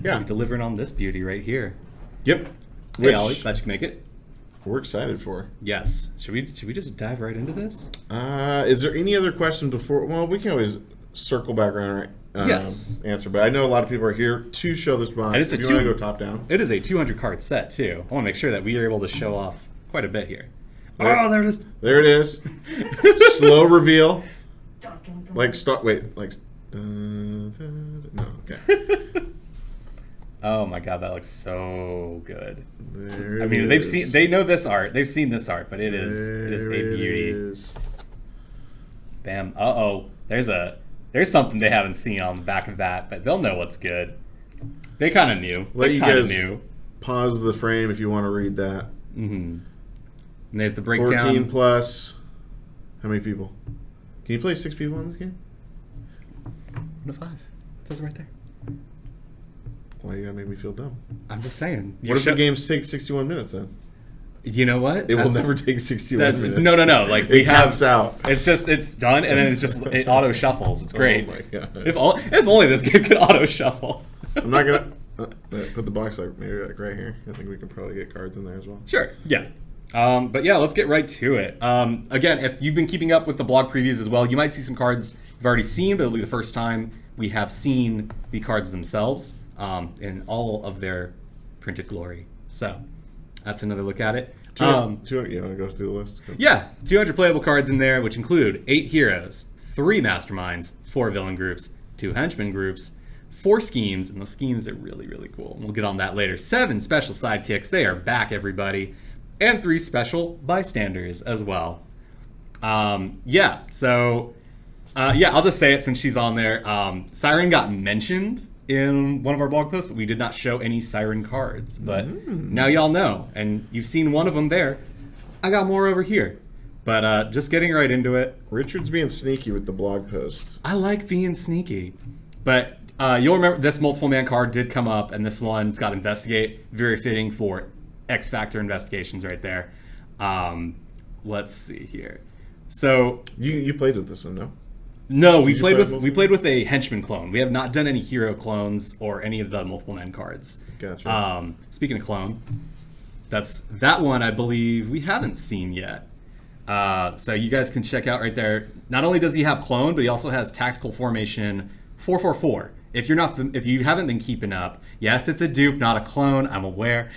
Yeah. We're delivering on this beauty right here. Yep. Hey, Ollie, glad you can make it. We're excited for. Yes. Should we just dive right into this? Is there any other question before? Well, we can always circle back around yes. answer, but I know a lot of people are here to show this box. And it's if you want to go top down. It is a 200 card set too. I want to make sure that we are able to show off quite a bit here. There, oh, there it is. There it is. Slow reveal. Like start. Wait. Like. No. Okay. Oh my god, that looks so good. There I mean, is. they know this art. They've seen this art, but it is a beauty. Is. Bam. There's something they haven't seen on the back of that, but they'll know what's good. They kind of knew. Let they you kind of guys knew. pause the frame if you want to read that. Mm-hmm. And there's the breakdown. 14 plus. How many people? Can you play 6 people in this game? 1 to 5. It says it right there. Why you gotta make me feel dumb? I'm just saying. What if the games take 61 minutes then? You know what? It will never take 61 minutes. No. Like it caps out. It's done, and then it auto shuffles. It's great. Oh my god! If only this game could auto shuffle. I'm not gonna put the box maybe right here. I think we can probably get cards in there as well. Sure. Yeah. But yeah, let's get right to it. Again, if you've been keeping up with the blog previews as well, you might see some cards you've already seen, but it'll be the first time we have seen the cards themselves in all of their printed glory. So that's another look at it. 200, you want to go through the list? Yeah, 200 playable cards in there, which include 8 heroes, 3 masterminds, 4 villain groups, 2 henchmen groups, 4 schemes, and the schemes are really, really cool. And we'll get on that later. 7 special sidekicks, they are back, everybody. And 3 special bystanders as well. I'll just say it since she's on there. Siren got mentioned in one of our blog posts, but we did not show any Siren cards. But now y'all know, and you've seen one of them there. I got more over here. But just getting right into it. Richard's being sneaky with the blog posts. I like being sneaky. But you'll remember this multiple man card did come up, and this one's got Investigate. Very fitting for X Factor investigations right there. Let's see here. So you played with this one, no? No, we played with a henchman clone. We have not done any hero clones or any of the multiple men cards. Gotcha. Speaking of clone, that one I believe we haven't seen yet. So you guys can check out right there. Not only does he have clone, but he also has tactical formation 444. If you haven't been keeping up, yes, it's a dupe, not a clone. I'm aware.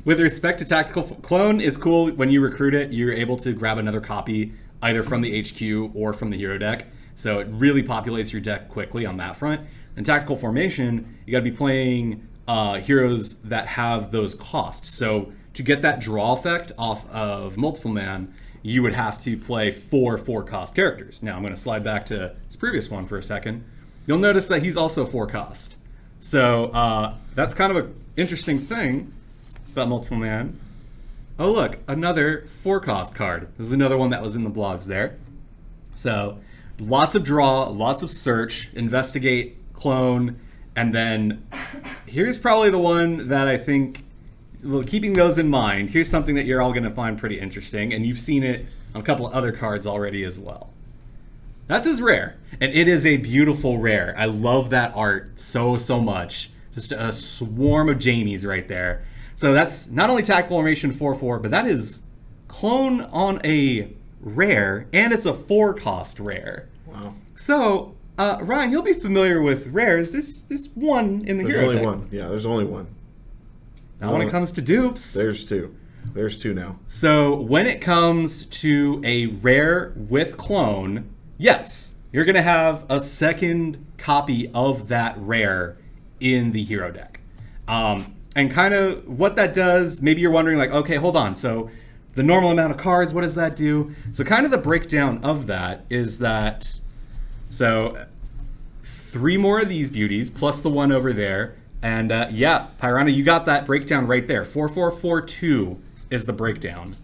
With respect to tactical clone, is cool. When you recruit it, you're able to grab another copy either from the HQ or from the hero deck. So it really populates your deck quickly on that front. In tactical formation, you got to be playing heroes that have those costs. So to get that draw effect off of multiple man, you would have to play 4 cost characters. Now I'm going to slide back to this previous one for a second. You'll notice that he's also 4 cost. So that's kind of an interesting thing about multiple man. Oh look, another 4 cost card. This is another one that was in the blogs there. So lots of draw, lots of search, investigate, clone, and then here's probably the one that I think, well, keeping those in mind, here's something that you're all going to find pretty interesting, and you've seen it on a couple of other cards already as well. That's his rare, and it is a beautiful rare. I love that art so much. Just a swarm of Jamies right there. So that's not only tactical formation 4/4, but that is clone on a rare, and it's a 4 cost rare. Wow. So Ryan, you'll be familiar with rares. There's one in the hero deck. There's only one. Yeah, there's only one. Now when it comes to dupes, there's 2. There's 2 now. So when it comes to a rare with clone, yes, you're going to have a second copy of that rare in the hero deck. And kind of what that does, maybe you're wondering like, okay, hold on. So the normal amount of cards, what does that do? So kind of the breakdown of that is that, so 3 more of these beauties plus the one over there. And yeah, Pyrana, you got that breakdown right there. 4442 is the breakdown.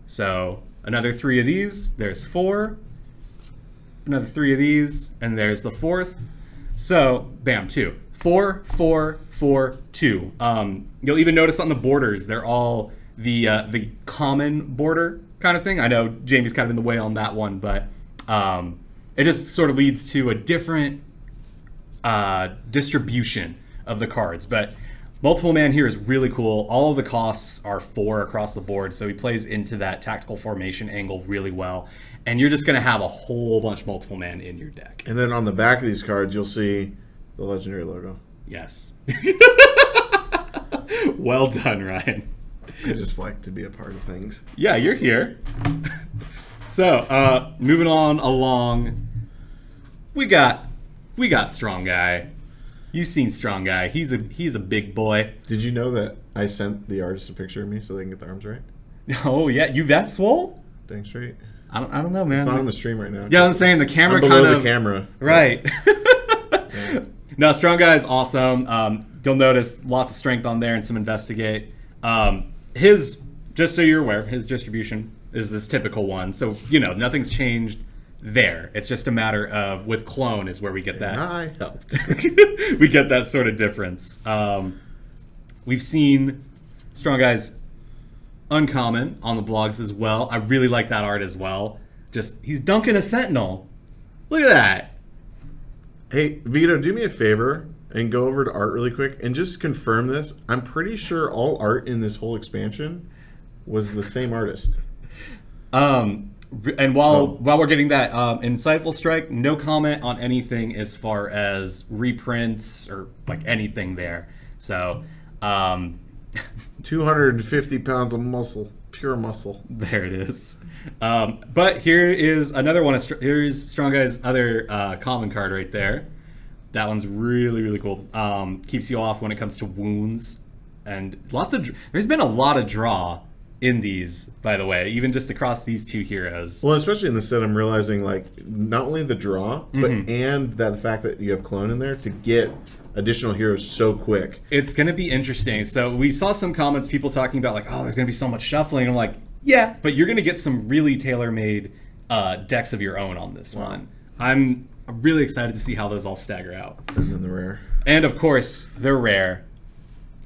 So another 3 of these, there's 4. Another 3 of these, and there's the 4th. So, bam, 2. 4, 4, 4, 2. You'll even notice on the borders, they're all the common border kind of thing. I know Jamie's kind of in the way on that one, but it just sort of leads to a different distribution of the cards. But multiple man here is really cool. All of the costs are 4 across the board, so he plays into that tactical formation angle really well. And you're just going to have a whole bunch of multiple man in your deck. And then on the back of these cards, you'll see the legendary logo. Yes. Well done, Ryan. I just like to be a part of things. Yeah, you're here. So, moving on along, we got Strong Guy. You've seen Strong Guy. He's a big boy. Did you know that I sent the artist a picture of me so they can get the arms right? Oh yeah, you that swole? Dang straight. I don't know, man. It's not on the stream right now. Yeah, I'm saying the camera I'm below kind of the camera. right. Yeah. No, Strong Guy is awesome. You'll notice lots of strength on there and some investigate. His, just so you're aware, his distribution is this typical one. So, nothing's changed there. It's just a matter of, with clone is where we get that. And I helped. We get that sort of difference. We've seen Strong Guy's uncommon on the blogs as well. I really like that art as well. Just, he's dunking a sentinel. Look at that. Hey, Vito, do me a favor and go over to art really quick and just confirm this. I'm pretty sure all art in this whole expansion was the same artist. And while we're getting that insightful strike, no comment on anything as far as reprints or like anything there. So 250 pounds of muscle, pure muscle. there it is. But here is another one. Here's Strong Guy's other common card right there. That one's really, really cool. Keeps you off when it comes to wounds, and there's been a lot of draw in these, by the way, even just across these two heroes. Well, especially in this set, I'm realizing like not only the draw, but and that the fact that you have clone in there to get additional heroes so quick. It's going to be interesting. So we saw some comments, people talking about like, oh, there's going to be so much shuffling. I'm like, yeah, but you're going to get some really tailor-made decks of your own on this one. I'm really excited to see how those all stagger out. And then the rare. And of course, the rare.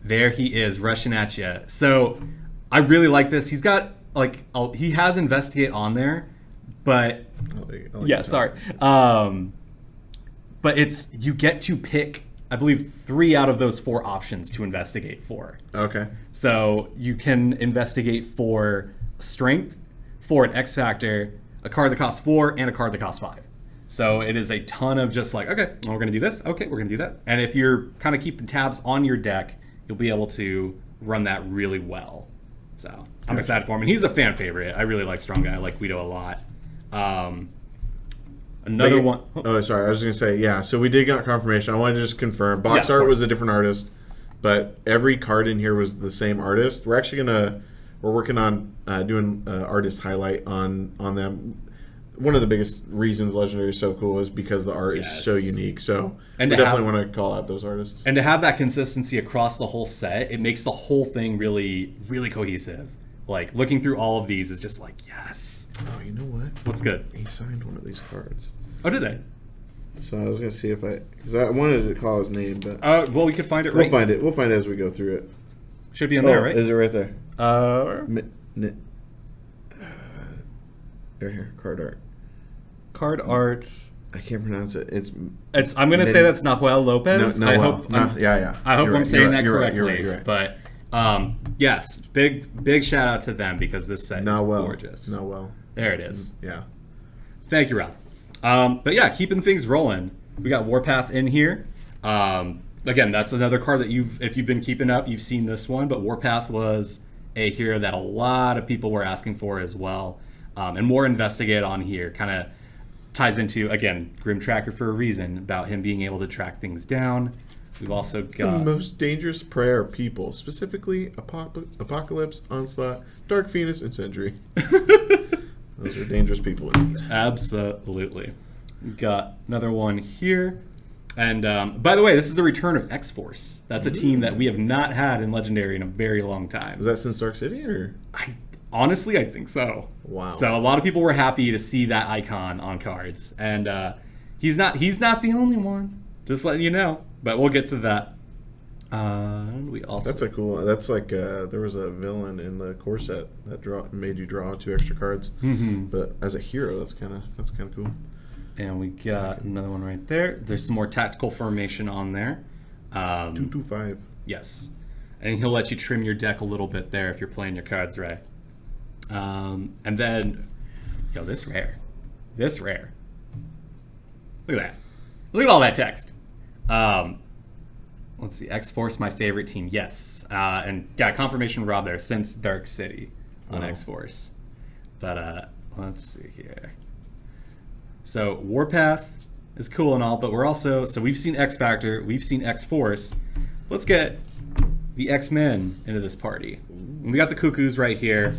There he is, rushing at you. So I really like this. He's got he has Investigate on there, but yeah, sorry. But you get to pick, I believe, 3 out of those 4 options to investigate for. Okay. So you can investigate for strength, for an X Factor, a card that costs 4, and a card that costs 5. So it is a ton of just like, okay, well, we're going to do this. Okay, we're going to do that. And if you're kind of keeping tabs on your deck, you'll be able to run that really well. So I'm excited for him. And he's a fan favorite. I really like Strong Guy. I like Guido a lot. Another one. Oh, sorry. I was going to say, yeah. So we did get confirmation. I wanted to just confirm. Box art was a different artist, but every card in here was the same artist. We're actually we're working on doing artist highlight on them. One of the biggest reasons Legendary is so cool is because the art is so unique. So we definitely want to call out those artists. And to have that consistency across the whole set, it makes the whole thing really, really cohesive. Like, looking through all of these is just like, yes. Oh, you know what? What's good? He signed one of these cards. Oh, did they? So I was going to see because I wanted to call his name, but... well, we could find it We'll find it as we go through it. Should be in there, right? Is it right there? Right here, card art. Card art. I can't pronounce it. I'm going to say that's Nahuel Lopez. I hope I'm saying that correctly. You're right. But yes, big shout out to them because this set is gorgeous. There it is. Yeah. Thank you, Rob. But yeah, keeping things rolling. We got Warpath in here. Again, that's another card that if you've been keeping up, you've seen this one. But Warpath was a hero that a lot of people were asking for as well. And more Investigate on here kind of ties into, again, Grim Tracker for a reason, about him being able to track things down. We've also got... The most dangerous prayer people, specifically Apocalypse, Onslaught, Dark Phoenix, and Sentry. Those are dangerous people indeed. Absolutely. We've got another one here. And by the way, this is the return of X-Force. That's a team that we have not had in Legendary in a very long time. Was that since Dark City, or...? Honestly, I think so. Wow. So a lot of people were happy to see that icon on cards. And he's not the only one. Just letting you know. But we'll get to that. We also... That's a cool... That's like... there was a villain in the core set that made you draw 2 extra cards. Mm-hmm. But as a hero, that's kind of cool. And we got another one right there. There's some more tactical formation on there. 225. Yes. And he'll let you trim your deck a little bit there if you're playing your cards right. And then, this rare. This rare. Look at that. Look at all that text. Let's see. X-Force, my favorite team. Yes. And got confirmation Rob there since Dark City on X-Force. But let's see here. So Warpath is cool and all, but we're also... So we've seen X-Factor. We've seen X-Force. Let's get the X-Men into this party. And we got the Cuckoos right here.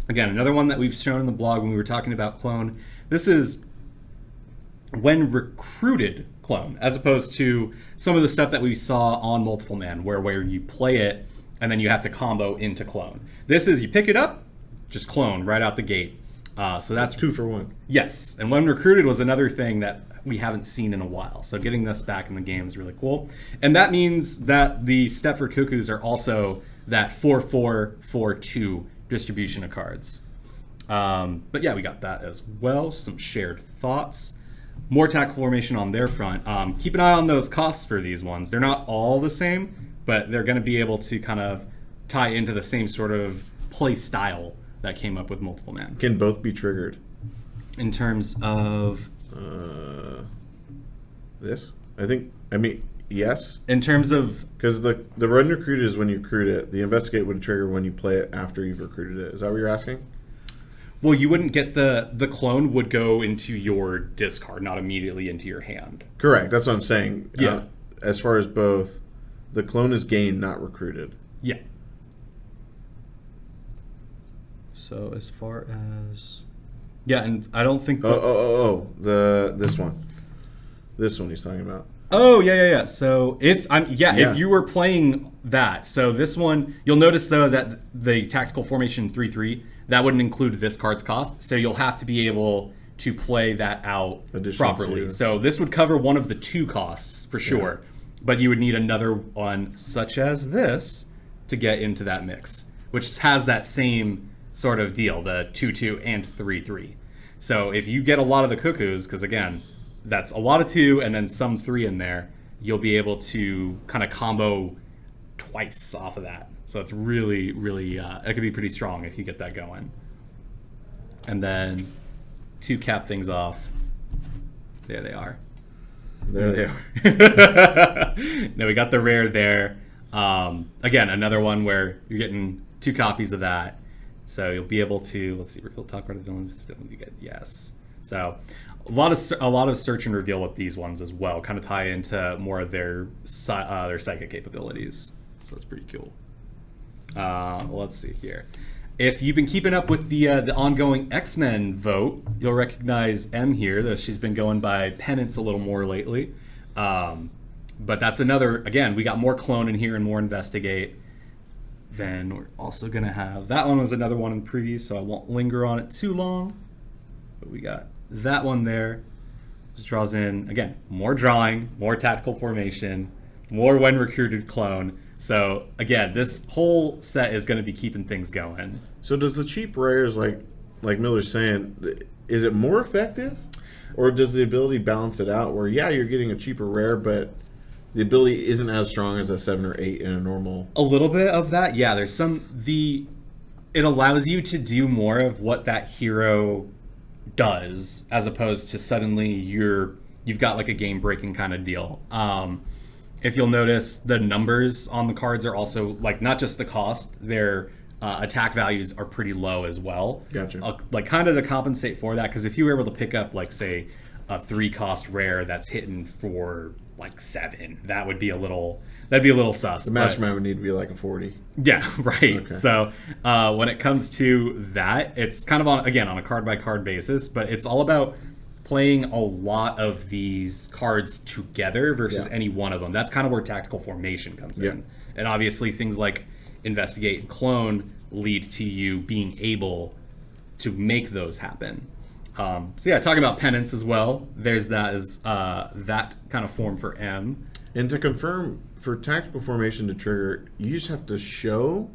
Again, another one that we've shown in the blog when we were talking about clone. This is when recruited clone, as opposed to some of the stuff that we saw on Multiple Man, where you play it and then you have to combo into clone. This is you pick it up, just clone right out the gate. So that's 2 for 1. Yes, and when recruited was another thing that we haven't seen in a while. So getting this back in the game is really cool. And that means that the Stepford Cuckoos are also that 4-4-4-2 distribution of cards. But yeah, we got that as well. Some shared thoughts. More tactical formation on their front. Keep an eye on those costs for these ones. They're not all the same, but they're going to be able to kind of tie into the same sort of play style that came up with Multiple Man. Can both be triggered? In terms of... this? Yes. In terms of... Because the run recruited is when you recruit it. The investigate would trigger when you play it after you've recruited it. Is that what you're asking? Well, you wouldn't get the clone would go into your discard, not immediately into your hand. Correct. That's what I'm saying. Yeah. As far as both, the clone is gained, not recruited. Yeah. So as far as... Yeah, and I don't think... This one. This one he's talking about. Oh, yeah. So if you were playing that, so this one, you'll notice though that the tactical formation 3/3, that wouldn't include this card's cost. So you'll have to be able to play that out properly. So this would cover one of the 2 costs for sure, but you would need another one such as this to get into that mix, which has that same sort of deal, the 2/2 and 3/3. So if you get a lot of the Cuckoos, because again, that's a lot of 2 and then some 3 in there, you'll be able to kind of combo twice off of that. So it's really, really, it could be pretty strong if you get that going. And then to cap things off, there they are. There they are. No, we got the rare there. Again, another one where you're getting 2 copies of that. So you'll be able to, let's see, we'll talk about the villains. You get yes. So a lot of search and reveal with these ones as well, kind of tie into more of their psychic capabilities. So that's pretty cool. Let's see here. If you've been keeping up with the ongoing X-Men vote, you'll recognize M here, though she's been going by Penance a little more lately. But that's another, again, we got more Clone in here and more Investigate. Then we're also going to have, that one was another one in the preview, so I won't linger on it too long. But we got that one there. Just draws in, again, more drawing, more tactical formation, more when recruited Clone. So again, this whole set is going to be keeping things going. So does the cheap rares, like Miller's saying, is it more effective? Or does the ability balance it out where, yeah, you're getting a cheaper rare, but the ability isn't as strong as a 7 or 8 in a normal... A little bit of that, yeah. There's it allows you to do more of what that hero does, as opposed to suddenly you've got like a game-breaking kind of deal. If you'll notice, the numbers on the cards are also, like, not just the cost, their attack values are pretty low as well. Gotcha. Like, kind of to compensate for that, because if you were able to pick up, like, say, a 3-cost rare that's hitting for, like, 7, that would be a little sus. The Mastermind would need to be like a 40. Yeah, right. Okay. So when it comes to that, it's kind of on a card-by-card basis, but it's all about playing a lot of these cards together versus any one of them. That's kind of where tactical formation comes in. And obviously things like Investigate and Clone lead to you being able to make those happen. So yeah, talking about Penance as well, there's that as that kind of form for M. And to confirm, for tactical formation to trigger, you just have to show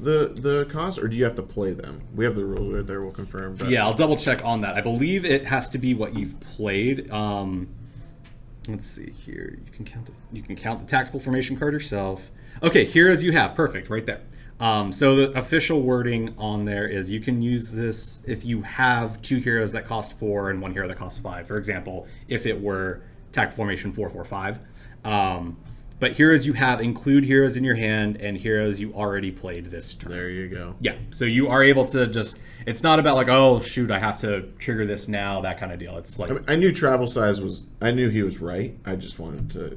the cost, or do you have to play them? We have the rules right there, we'll confirm. But... Yeah, I'll double check on that. I believe it has to be what you've played. let's see here. You can count the tactical formation card yourself. Okay, heroes you have. Perfect, right there. So the official wording on there is you can use this if you have 2 heroes that cost 4 and 1 hero that costs 5. For example, if it were tactical formation 4-4-5. But heroes you have include heroes in your hand and heroes you already played this turn. There you go. Yeah, so you are able to just, it's not about like, oh shoot, I have to trigger this now, that kind of deal. It's like, I knew travel size was, I knew he was right. I just wanted to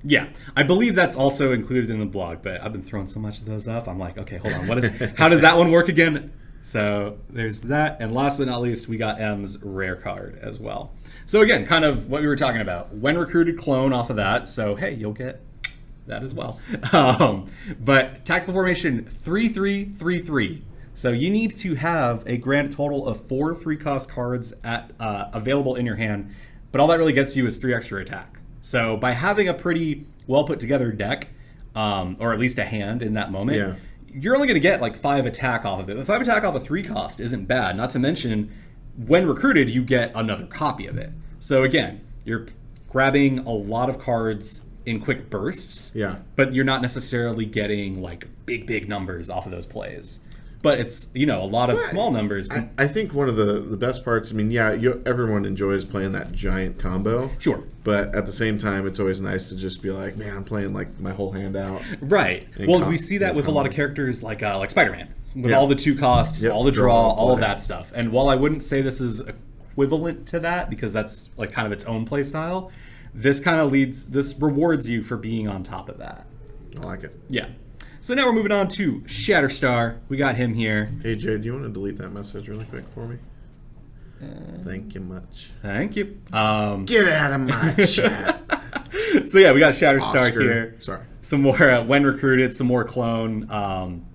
Yeah, I believe that's also included in the blog, but I've been throwing so much of those up. I'm like, okay, hold on, how does that one work again? So there's that, and last but not least, we got M's rare card as well. So again, kind of what we were talking about. When recruited, clone off of that. So hey, you'll get that as well. But tactical formation 3-3-3-3. So you need to have a grand total of 4 3-cost cards available in your hand. But all that really gets you is 3 extra attack. So by having a pretty well put together deck, or at least a hand in that moment, you're only going to get like 5 attack off of it. But 5 attack off a 3 cost isn't bad. Not to mention, when recruited, you get another copy of it. So again, you're grabbing a lot of cards in quick bursts, but you're not necessarily getting like big numbers off of those plays. But it's, a lot of small numbers. I think one of the best parts, I mean, everyone enjoys playing that giant combo. Sure. But at the same time, it's always nice to just be like, man, I'm playing like my whole hand out. Right. Well, we see that with a lot of characters like Spider-Man. With all the 2 costs, all the draw, all of that stuff. And while I wouldn't say this is equivalent to that, because that's like kind of its own play style, this rewards you for being on top of that. I like it. Yeah. So now we're moving on to Shatter Star. We got him here. Hey, Jay, do you want to delete that message really quick for me? Thank you much. Thank you. Get out of my chat. So yeah, we got Shatter Star here. Sorry. Some more when recruited, some more clone,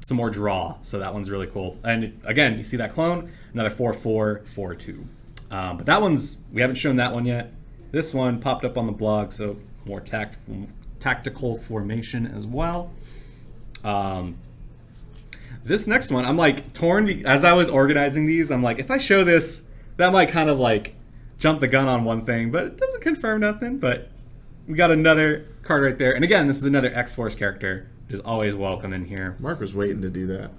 some more draw. So that one's really cool. And again, you see that clone, another 4-4, 4-2. But that one's, we haven't shown that one yet. This one popped up on the blog, so more tactical formation as well. This next one, I'm like torn as I was organizing these. I'm like, if I show this, that might kind of like jump the gun on one thing, but it doesn't confirm nothing. But we got another card right there. And again, this is another X-Force character, which is always welcome in here. Mark was waiting to do that.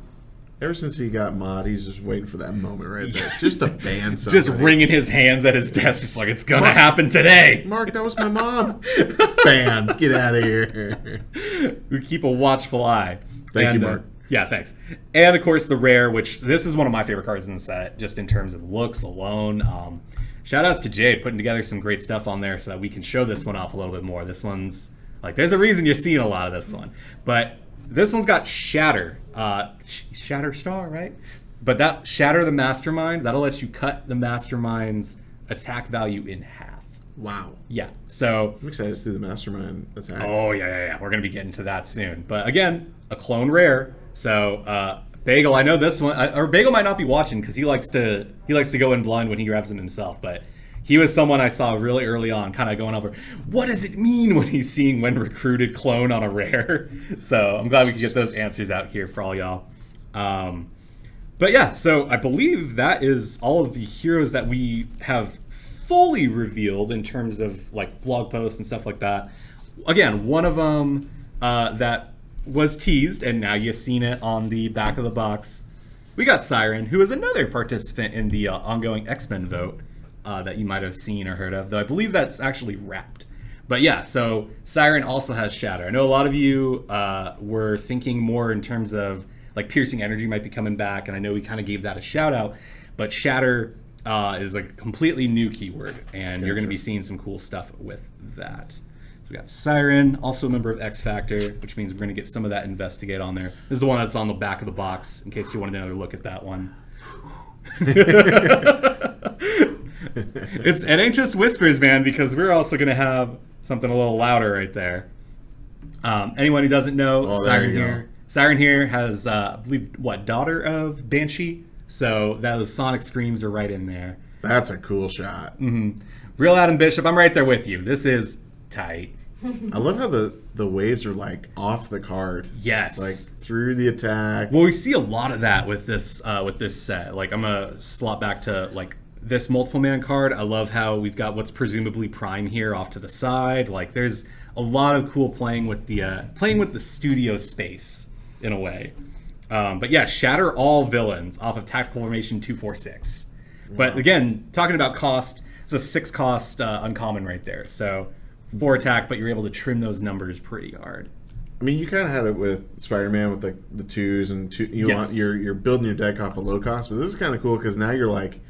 Ever since he got mod, he's just waiting for that moment right there. Just to ban something. Just wringing his hands at his desk, just like, it's going to happen today. Mark, that was my mom. Ban. Get out of here. We keep a watchful eye. Thank you, Mark. Yeah, thanks. And, of course, the rare, which this is one of my favorite cards in the set, just in terms of looks alone. Shout-outs to Jade, putting together some great stuff on there so that we can show this one off a little bit more. This one's, like, there's a reason you're seeing a lot of this one. But this one's got Shatter. Shatter Star, right? But that Shatter the Mastermind, that'll let you cut the Mastermind's attack value in half. Wow. Yeah. So I'm excited to see the Mastermind attack. Oh, yeah. We're going to be getting to that soon. But again, a clone rare. So Bagel, I know this one, or Bagel might not be watching because he likes to go in blind when he grabs them himself. But he was someone I saw really early on, kind of going over, what does it mean when he's seeing when recruited clone on a rare? So I'm glad we could get those answers out here for all y'all. But yeah, so I believe that is all of the heroes that we have fully revealed in terms of like blog posts and stuff like that. Again, one of them that was teased, and now you've seen it on the back of the box. We got Siren, who is another participant in the ongoing X-Men vote. That you might have seen or heard of, though I believe that's actually wrapped. But yeah, so Siren also has Shatter. I know a lot of you were thinking more in terms of like piercing energy might be coming back, and I know we kind of gave that a shout out, but Shatter is a completely new keyword, and you're going to be seeing some cool stuff with that. So we got Siren, also a member of X Factor, which means we're going to get some of that Investigate on there. This is the one that's on the back of the box, in case you wanted another look at that one. It ain't just whispers, man, because we're also going to have something a little louder right there. Anyone who doesn't know, Siren here has, I believe, daughter of Banshee? So those sonic screams are right in there. That's a cool shot. Mm-hmm. Real Adam Bishop, I'm right there with you. This is tight. I love how the waves are like off the card. Yes. Like through the attack. Well, we see a lot of that with this set. Like I'm gonna slot back to like this multiple man card, I love how we've got what's presumably Prime here off to the side. Like, there's a lot of cool playing with the studio space in a way. But yeah, shatter all villains off of Tactical Formation 246. But again, talking about cost, it's a 6 cost uncommon right there. So 4 attack, but you're able to trim those numbers pretty hard. I mean, you kind of had it with Spider-Man with the 2s and you're building your deck off a low cost, but this is kind of cool because now you're like,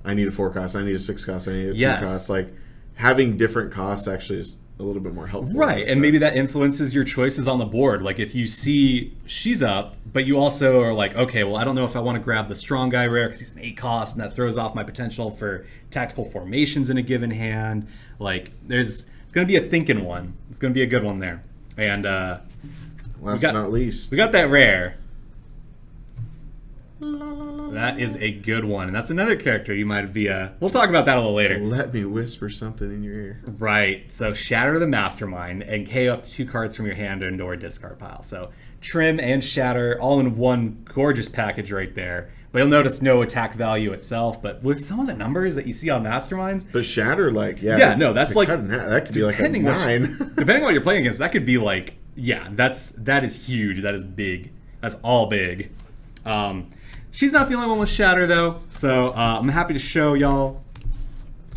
I need a 4 cost, I need a 6 cost, I need a 2 cost. Like, having different costs actually is a little bit more helpful. Right, and maybe that influences your choices on the board. Like, if you see she's up, but you also are like, okay, well, I don't know if I want to grab the strong guy rare because he's an 8 cost, and that throws off my potential for tactical formations in a given hand. Like, it's going to be a thinking one. It's going to be a good one there. And last but not least, we got that rare. That is a good one, and that's another character you might be. We'll talk about that a little later. Let me whisper something in your ear. Right. So Shatter the Mastermind and KO up to 2 cards from your hand into a discard pile. So Trim and Shatter all in one gorgeous package right there. But you'll notice no attack value itself. But with some of the numbers that you see on Masterminds, but Shatter, like, that's like that could be like a 9. Depending on what you're playing against, that could be like, that is huge. That is big. That's all big. She's not the only one with Shatter though, so I'm happy to show y'all.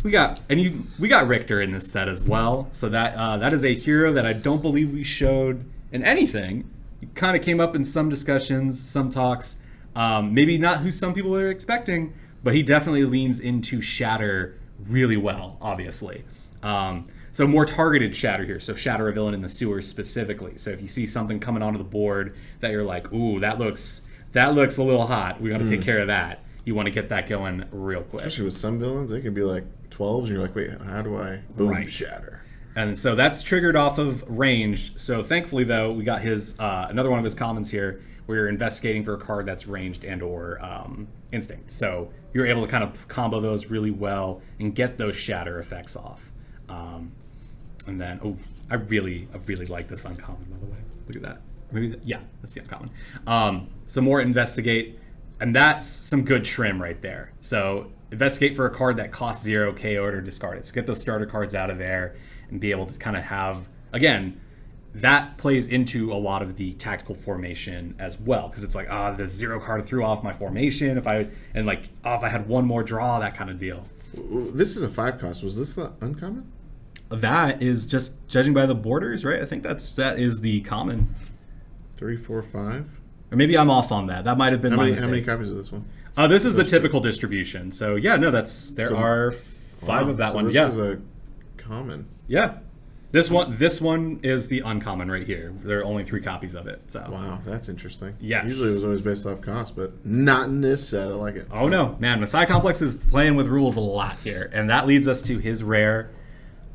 We got Richter in this set as well, so that is a hero that I don't believe we showed in anything. It kind of came up in some discussions, some talks. Maybe not who some people were expecting, but he definitely leans into Shatter really well, obviously. So more targeted Shatter here. So Shatter a villain in the sewers specifically. So if you see something coming onto the board that you're like, ooh, that looks a little hot. We got to take care of that. You want to get that going real quick. Especially with some villains, they can be like 12s, and you're like, wait, how do I boom Shatter? And so that's triggered off of ranged. So thankfully, though, we got his another one of his commons here, where you're investigating for a card that's ranged and or instinct. So you're able to kind of combo those really well and get those Shatter effects off. And then, I really like this uncommon, by the way. Look at that. That's the uncommon. So more investigate, and that's some good trim right there. So investigate for a card that costs 0, KO or discard it. So get those starter cards out of there and be able to kind of have, again, that plays into a lot of the tactical formation as well, because it's like, the 0 card threw off my formation. If I had one more draw, that kind of deal. This is a 5 cost. Was this the uncommon? That is just judging by the borders, right? I think that is the common. 3, 4, 5. Or maybe I'm off on that. That might have been my mistake. How many copies of this one? This is the typical distribution. So there are 5 of that one. This is a common. Yeah. This one is the uncommon right here. There are only 3 copies of it. So wow, that's interesting. Yes. Usually it was always based off cost, but not in this set. I like it. Oh no, man, Masai Complex is playing with rules a lot here, and that leads us to his rare.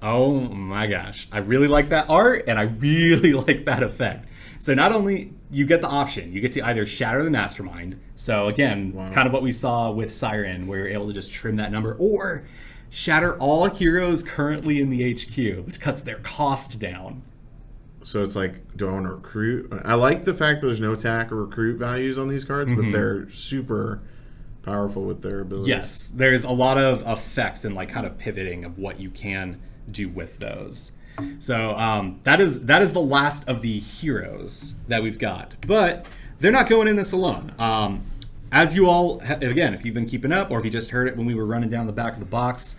Oh my gosh, I really like that art, and I really like that effect. So not only you get the option, you get to either Shatter the Mastermind. So again, kind of what we saw with Siren, where you're able to just trim that number, or Shatter all heroes currently in the HQ, which cuts their cost down. So it's like, do I want to recruit? I like the fact that there's no attack or recruit values on these cards, but they're super powerful with their abilities. Yes, there's a lot of effects and like kind of pivoting of what you can do with those. So that is the last of the heroes that we've got, but they're not going in this alone. As you all, again, if you've been keeping up, or if you just heard it when we were running down the back of the box,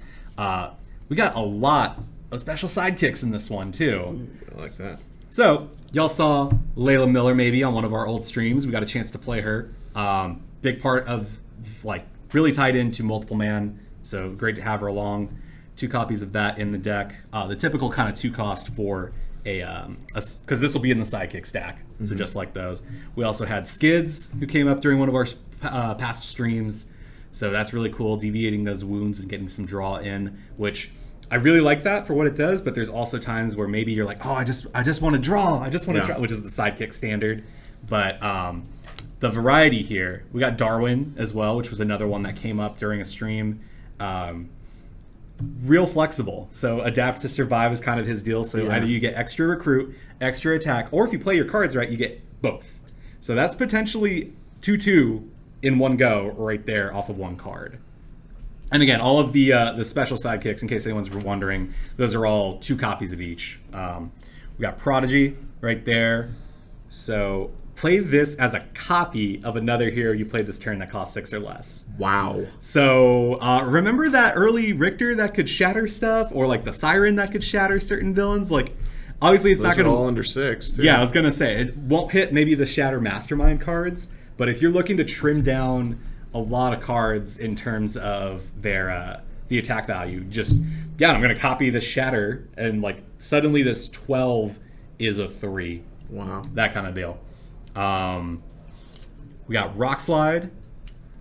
we got a lot of special sidekicks in this one too. Ooh, I like that. So y'all saw Layla Miller maybe on one of our old streams. We got a chance to play her. Big part of like really tied into multiple man. So great to have her along. 2 copies of that in the deck. The typical kind of 2 cost for because this will be in the Sidekick stack. So just like those. We also had Skids, who came up during one of our past streams. So that's really cool, deviating those wounds and getting some draw in, which I really like that for what it does, but there's also times where maybe you're like, I just want to draw. I just want to draw, which is the Sidekick standard. But the variety here, we got Darwin as well, which was another one that came up during a stream. Real flexible, so adapt to survive is kind of his deal. So either you get extra recruit, extra attack, or if you play your cards right, you get both. So that's potentially 2/2 in one go right there off of one card. And again, all of the special sidekicks, in case anyone's wondering, those are all 2 copies of each. We got Prodigy right there. So play this as a copy of another hero you played this turn that costs 6 or less. Wow. So remember that early Richter that could shatter stuff, or like the Siren that could shatter certain villains? Like, obviously it's Those not going to all under 6 too. Yeah, I was gonna say it won't hit maybe the Shatter Mastermind cards, but if you're looking to trim down a lot of cards in terms of their the attack value, just I'm gonna copy the Shatter, and like suddenly this 12 is a 3. Wow. That kind of deal. We got Rock Slide.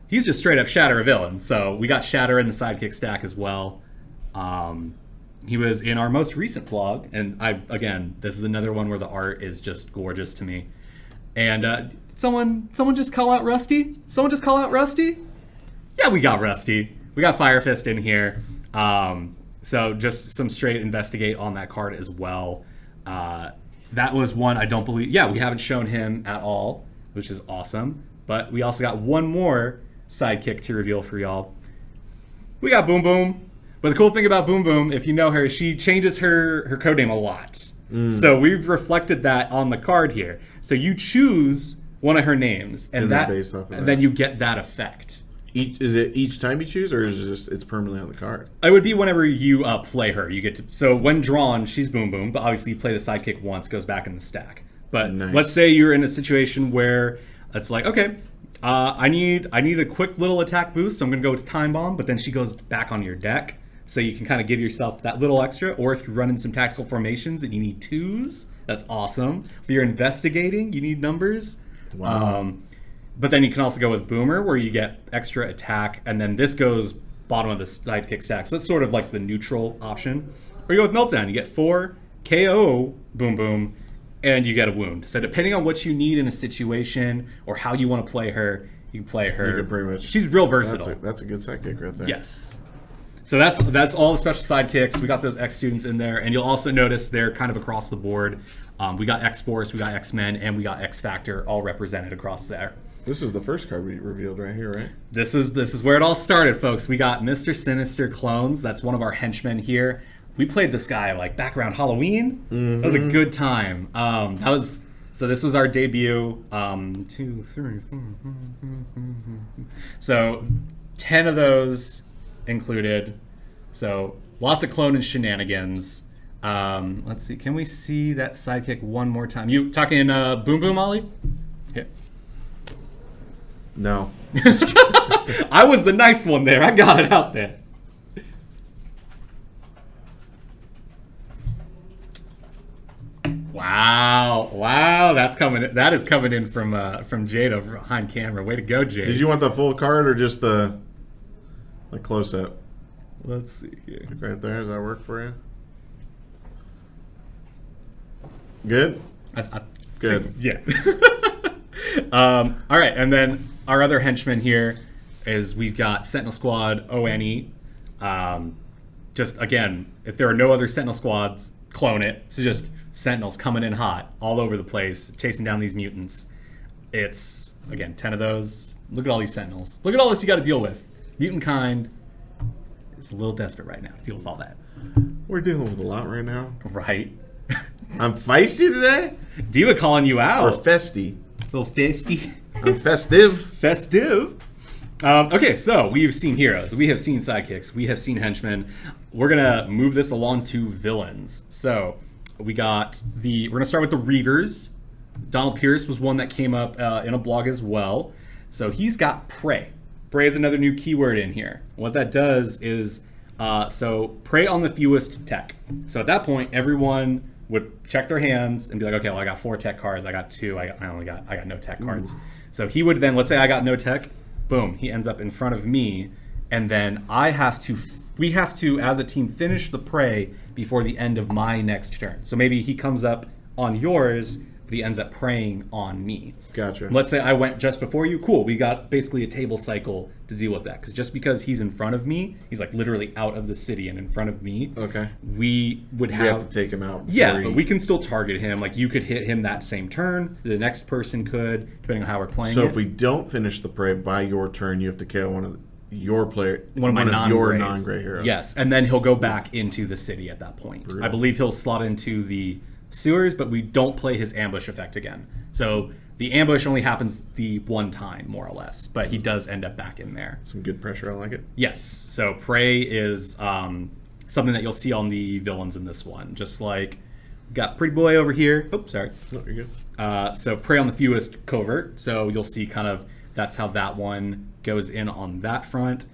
He's just straight up Shatter a villain. So we got Shatter in the sidekick stack as well. He was in our most recent vlog, and again, this is another one where the art is just gorgeous to me. And someone just call out Rusty? Someone just call out Rusty? Yeah, we got Rusty. We got Fire Fist in here. So just some straight investigate on that card as well. That was one I don't believe. Yeah, we haven't shown him at all, which is awesome. But we also got one more sidekick to reveal for y'all. We got Boom Boom. But the cool thing about Boom Boom, if you know her, she changes her codename a lot. So we've reflected that on the card here. So you choose one of her names, and based off of that. then you get that effect. Is it each time you choose, or is it just it's permanently on the card? It would be whenever you play her. You get to, so when drawn, she's Boom Boom, but obviously you play the sidekick once, goes back in the stack. But Nice. let's say you're in a situation where it's like, okay, I need a quick little attack boost, so I'm gonna go with Time Bomb, but then she goes back on your deck, so you can kind of give yourself that little extra. Or if you're running some tactical formations and you need 2s, that's awesome. If you're investigating, you need numbers. Wow. But then you can also go with Boomer, where you get extra attack, and then this goes bottom of the sidekick stack. So that's sort of like the neutral option. Or you go with Meltdown, you get 4 KO Boom Boom, and you get a wound. So depending on what you need in a situation or how you want to play her, you can play her. You can pretty much. She's real versatile. That's a good sidekick right there. Yes. So that's all the special sidekicks. We got those X students in there, and you'll also notice they're kind of across the board. We got X-Force, we got X-Men, and we got X-Factor all represented across there. This was the first card we revealed right here, right? This is where it all started, folks. We got Mr. Sinister Clones. That's one of our henchmen here. We played this guy like back around Halloween. That was a good time. So this was our debut. 2, 3, 4, 5, 6. So 10 of those included. So lots of clone and shenanigans. Let's see. Can we see that sidekick one more time? You talking Boom Boom, Ollie? Here. No. I was the nice one there. I got it out there. Wow, that's coming. That is coming in from Jade over behind camera. Way to go, Jade. Did you want the full card or just the close up? Let's see here. Right there. Does that work for you? Good. Good. Yeah. All right, and then our other henchman here is we've got Sentinel Squad ONE. Just again, if there are no other Sentinel Squads, clone it. So just Sentinels coming in hot all over the place, chasing down these mutants. It's again 10 of those. Look at all these Sentinels. Look at all this you got to deal with. Mutant kind is a little desperate right now to deal with all that. We're dealing with a lot right now. Right. I'm feisty today? Diva calling you out. Or festy? A little festy. I'm festive. Festive. Okay, so we've seen heroes. We have seen sidekicks. We have seen henchmen. We're going to move this along to villains. So we're going to start with the Reavers. Donald Pierce was one that came up in a blog as well. So he's got Prey. Prey is another new keyword in here. What that does is, so prey on the fewest tech. So at that point, everyone would check their hands and be like, okay, well, I got 4 tech cards. I got 2. I got no tech cards. So he would then, let's say I got no tech. Boom, he ends up in front of me. And then we have to, as a team, finish the prey before the end of my next turn. So maybe he comes up on yours, but he ends up preying on me. Gotcha. Let's say I went just before you. Cool. We got basically a table cycle to deal with that. Because just because he's in front of me, he's like literally out of the city and in front of me. Okay. We have to take him out. Yeah, but we can still target him. Like you could hit him that same turn. The next person could, depending on how we're playing. So if we don't finish the prey by your turn, you have to KO one of your player, one of my your non-gray heroes. Yes, and then he'll go back into the city at that point. Brutal. I believe he'll slot into the sewers, but we don't play his ambush effect again. So the ambush only happens the one time, more or less, but he does end up back in there. Some good pressure. I like it. Yes. So Prey is something that you'll see on the villains in this one. Just like we got Pretty Boy over here. Oops, sorry. No, you're good. So Prey on the fewest covert. So you'll see kind of that's how that one goes in on that front,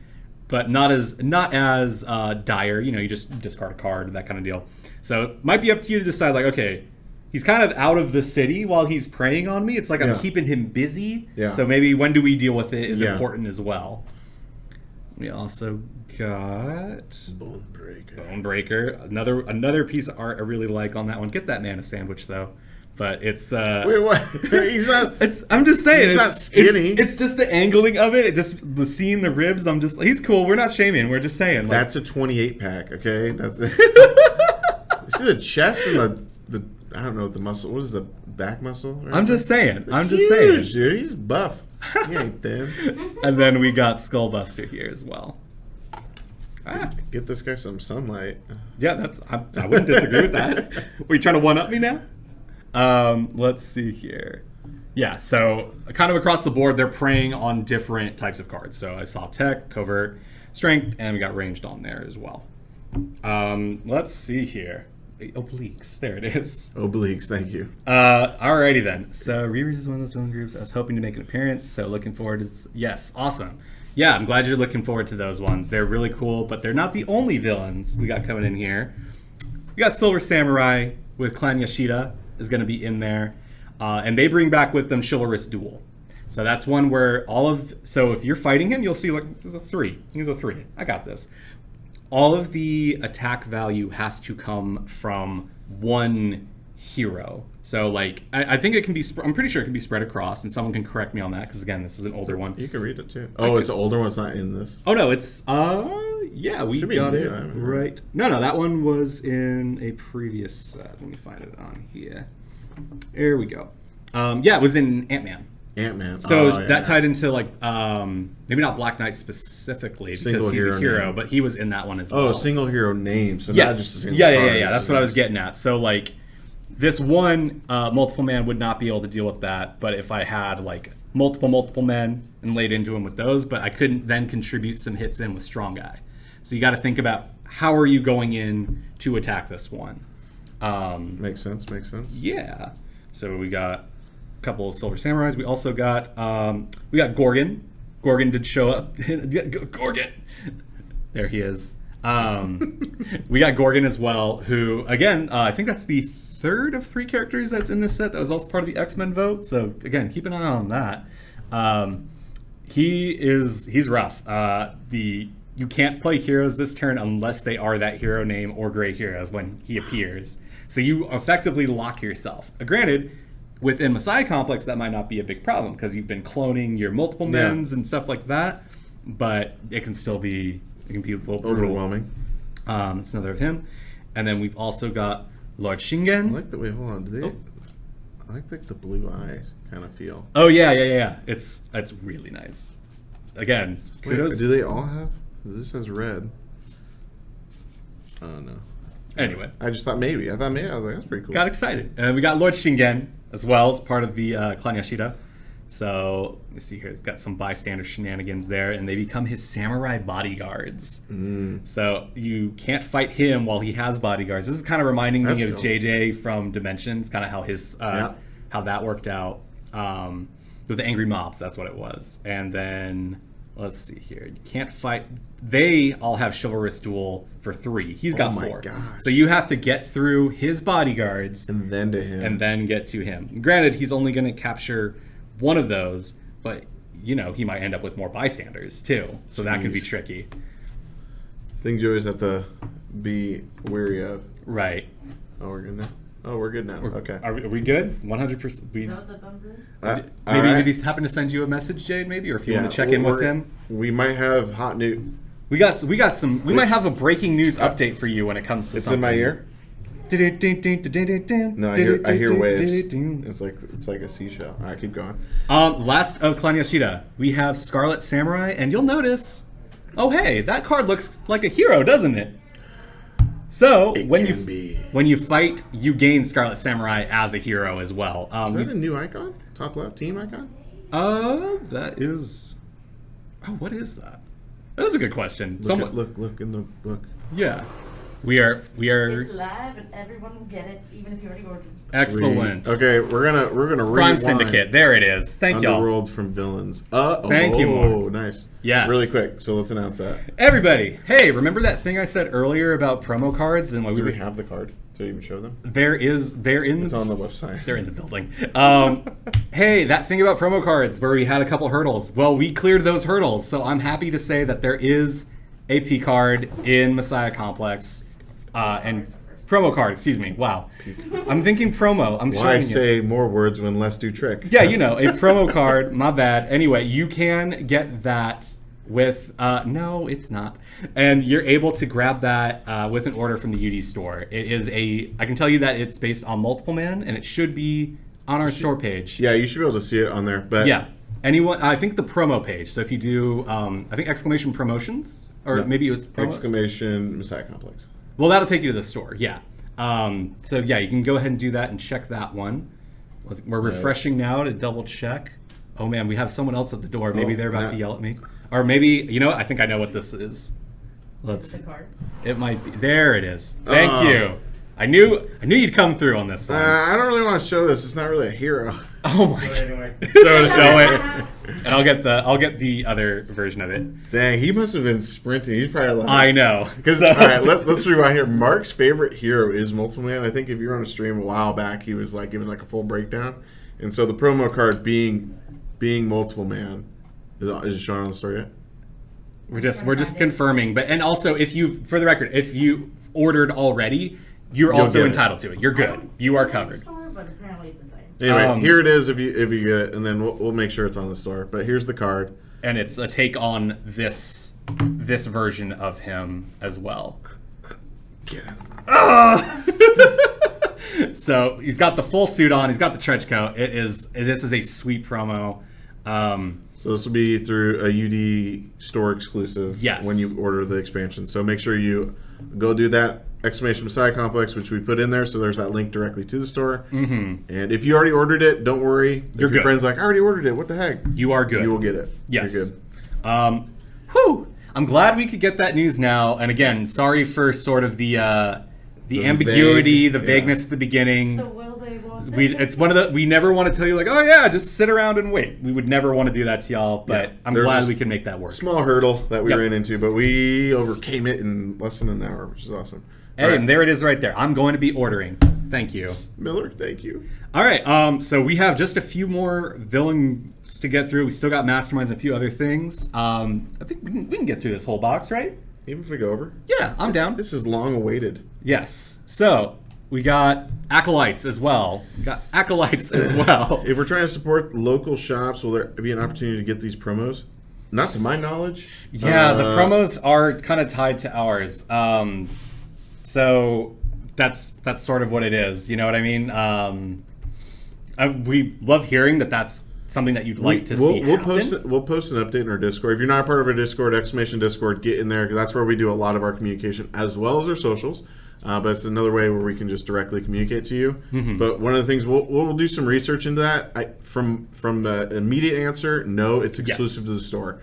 but not as dire. You know, you just discard a card, that kind of deal. So it might be up to you to decide, like, okay, he's kind of out of the city while he's preying on me. It's like I'm keeping him busy. Yeah. So maybe when do we deal with it is important as well. We also got Bonebreaker. Another piece of art I really like on that one. Get that Nana sandwich though. But it's wait, what? He's not. I'm just saying. He's not skinny. It's just the angling of it. It just the seeing the ribs. I'm just. He's cool. We're not shaming. We're just saying. Like, that's a 28 pack. Okay, that's it. See the chest and the I don't know the muscle. What is the back muscle? Right? I'm just saying. I'm huge, just saying. Dude, he's buff. He ain't thin. And then we got Skullbuster here as well. Get this guy some sunlight. Yeah, I wouldn't disagree with that. Were you trying to one up me now? Let's see here. Yeah, so kind of across the board, they're preying on different types of cards. So I saw Tech, Covert, Strength, and we got Ranged on there as well. Let's see here. Obliques, there it is. Obliques, thank you. Alrighty then. So Reavers is one of those villain groups I was hoping to make an appearance, so looking forward to yes, awesome. Yeah, I'm glad you're looking forward to those ones. They're really cool, but they're not the only villains we got coming in here. We got Silver Samurai with Clan Yashida is going to be in there, and they bring back with them Chivalrous Duel. So that's one where so if you're fighting him, you'll see like there's a 3. He's a 3. I got this. All of the attack value has to come from one hero. So like I think it can be. I'm pretty sure it can be spread across, and someone can correct me on that because again, this is an older one. You can read it too. Oh, it's an older one. It's not in this. Oh no, it's yeah, we got it right. No, that one was in a previous set. Let me find it on here. There we go. Yeah, it was in Ant-Man. Ant-Man. So that tied into like maybe not Black Knight specifically because he's a hero, but he was in that one as well. Oh, single hero name. So yes. Not just a single yeah. That's what I was getting at. So like this one multiple man would not be able to deal with that, but if I had like multiple men and laid into him with those, but I couldn't then contribute some hits in with Strong Guy. So you got to think about how are you going in to attack this one. Makes sense. Yeah. So we got a couple of Silver Samurais. We also got Gorgon. Gorgon did show up. Gorgon. There he is. We got Gorgon as well, who again I think that's the third of 3 characters that's in this set that was also part of the X-Men vote. So again, keep an eye on that. He's rough. You can't play heroes this turn unless they are that hero name or gray heroes when he appears. So you effectively lock yourself. Granted, within Messiah Complex, that might not be a big problem because you've been cloning your multiple men's and stuff like that. But it can still be a little overwhelming. It's another of him, and then we've also got Lord Shingen. I like the hold on. I like the blue eyes kind of feel. Oh yeah. It's really nice. Again, kudos. Wait, do they all have? This has red. Oh no. Anyway, I just thought maybe. I was like, that's pretty cool. Got excited. And we got Lord Shingen as well as part of the Clan Yashida. So let's see here. It's got some bystander shenanigans there, and they become his samurai bodyguards. So you can't fight him while he has bodyguards. This is kind of reminding me of JJ from Dimensions, kind of how his how that worked out with the Angry Mobs. That's what it was. And then let's see here. You can't fight. They all have Chivalrous Duel for 3. He's got 4. Gosh. So you have to get through his bodyguards and then to him, and then get to him. Granted, he's only going to capture one of those, but he might end up with more bystanders too. So that can be tricky. Things you always have to be wary of. Right. Oh, we're good now. Okay. Are we good? 100%. Is that what the thumbs is? Maybe did he happen to send you a message, Jade? Maybe, or if you want to check in with him. We might have hot news. We got some. We might have a breaking news update for you when it comes to. It's something. in my ear. No, I hear waves. It's like a seashell. All right, keep going. Last of Clan Yashida, we have Scarlet Samurai, and you'll notice oh hey, that card looks like a hero, doesn't it? So when you fight, you gain Scarlet Samurai as a hero as well. Is that a new icon? Top left team icon? That is. Oh, what is that? That is a good question. Look in the book. Yeah, we are. It's live and everyone will get it, even if you already ordered. Excellent. Okay, we're gonna rewind. Crime Syndicate. There it is. Thank y'all. Underworld from Villains. Thank you, Mark. Oh, nice. Yes. Really quick. So let's announce that. Everybody, hey, remember that thing I said earlier about promo cards and Do we have the card to even show them? They're in. It's on the website. They're in the building. Hey, that thing about promo cards where we had a couple hurdles. Well, we cleared those hurdles, so I'm happy to say that there is a P card in Messiah Complex, and promo card. Excuse me. Wow, I'm thinking promo. I'm Why showing say you. more words when less do trick? Yeah, you know, a promo card. My bad. Anyway, you can get that with no, it's not, and you're able to grab that with an order from the UD store. It is I can tell you that it's based on Multiple Man, and it should be on our store page. Yeah, you should be able to see it on there. But yeah, anyone, I think the promo page. So if you do, I think exclamation promotions, or maybe it was promos? Exclamation Messiah Complex. Well, that'll take you to the store. Yeah. So yeah, you can go ahead and do that and check that one. We're refreshing now to double check. Oh man, we have someone else at the door. Maybe they're about to yell at me. Or maybe, you know what? I think I know what this is. It might be. There it is. Thank you. I knew you'd come through on this one. I don't really want to show this. It's not really a hero. Oh my god. Anyway. Show it. And I'll get the other version of it. Dang, he must have been sprinting. He's probably like, I know. Because all right, let's rewind here. Mark's favorite hero is Multiple Man. I think if you were on a stream a while back, he was like giving like a full breakdown. And so the promo card being Multiple Man is it showing on the store yet? We're just confirming, but and also for the record, if you ordered already, you're also entitled to it. You're good. You are covered. But apparently it's Anyway, here it is if you get it, and then we'll make sure it's on the store. But here's the card, and it's a take on this version of him as well. Get it. So he's got the full suit on. He's got the trench coat. This is a sweet promo. So this will be through a UD store exclusive. Yes. When you order the expansion. So make sure you go do that. Exclamation Messiah Complex, which we put in there, so there's that link directly to the store. Mm-hmm. And if you already ordered it, don't worry. You're if good. Your friend's like, I already ordered it. What the heck? You are good. You will get it. Yes. You're good. Whew. I'm glad we could get that news now. And again, sorry for sort of the ambiguity, the vagueness at the beginning. So will they? It's one of the. We never want to tell you like, oh yeah, just sit around and wait. We would never want to do that to y'all. But I'm glad we can make that work. Small hurdle that we ran into, but we overcame it in less than an hour, which is awesome. Hey, and there it is right there. I'm going to be ordering. Thank you. Miller, thank you. All right, so we have just a few more villains to get through. We still got Masterminds and a few other things. I think we can get through this whole box, right? Even if we go over? Yeah, I'm down. This is long awaited. Yes. So, we got Acolytes as well. If we're trying to support local shops, will there be an opportunity to get these promos? Not to my knowledge. Yeah, the promos are kind of tied to ours. So that's sort of what it is. You know what I mean? We love hearing that that's something that you'd like to see happen. We'll post an update in our Discord. If you're not a part of our Discord, exclamation Discord, get in there, because that's where we do a lot of our communication as well as our socials. But it's another way where we can just directly communicate to you. Mm-hmm. But one of the things we'll do some research into that. From the immediate answer, no, it's exclusive to the store.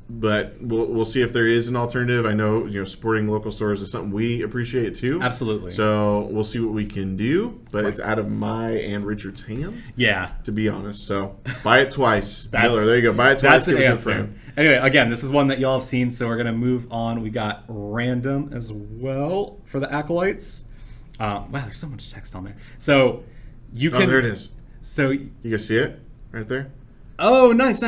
But we'll see if there is an alternative. I know supporting local stores is something we appreciate too. Absolutely. So we'll see what we can do, but it's out of my and Richard's hands. Yeah. To be honest, so buy it twice. Miller, there you go. Buy it twice. That's an answer. Anyway, again, this is one that y'all have seen, so we're gonna move on. We got random as well for the Acolytes. Wow, there's so much text on there. So you can. Oh, there it is. So you can see it right there. Oh, nice.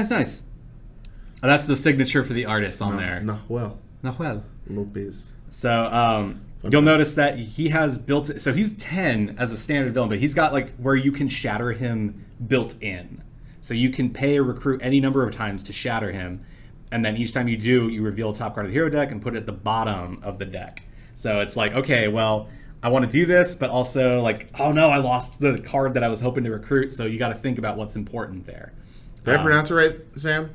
Oh, that's the signature for the artist on there. Nahuel Lopez. So you'll notice that he has built it. So he's 10 as a standard villain, but he's got like where you can shatter him built in. So you can pay a recruit any number of times to shatter him. And then each time you do, you reveal a top card of the hero deck and put it at the bottom of the deck. So it's like, okay, well, I want to do this, but also like, oh no, I lost the card that I was hoping to recruit. So you got to think about what's important there. Did I pronounce it right, Sam?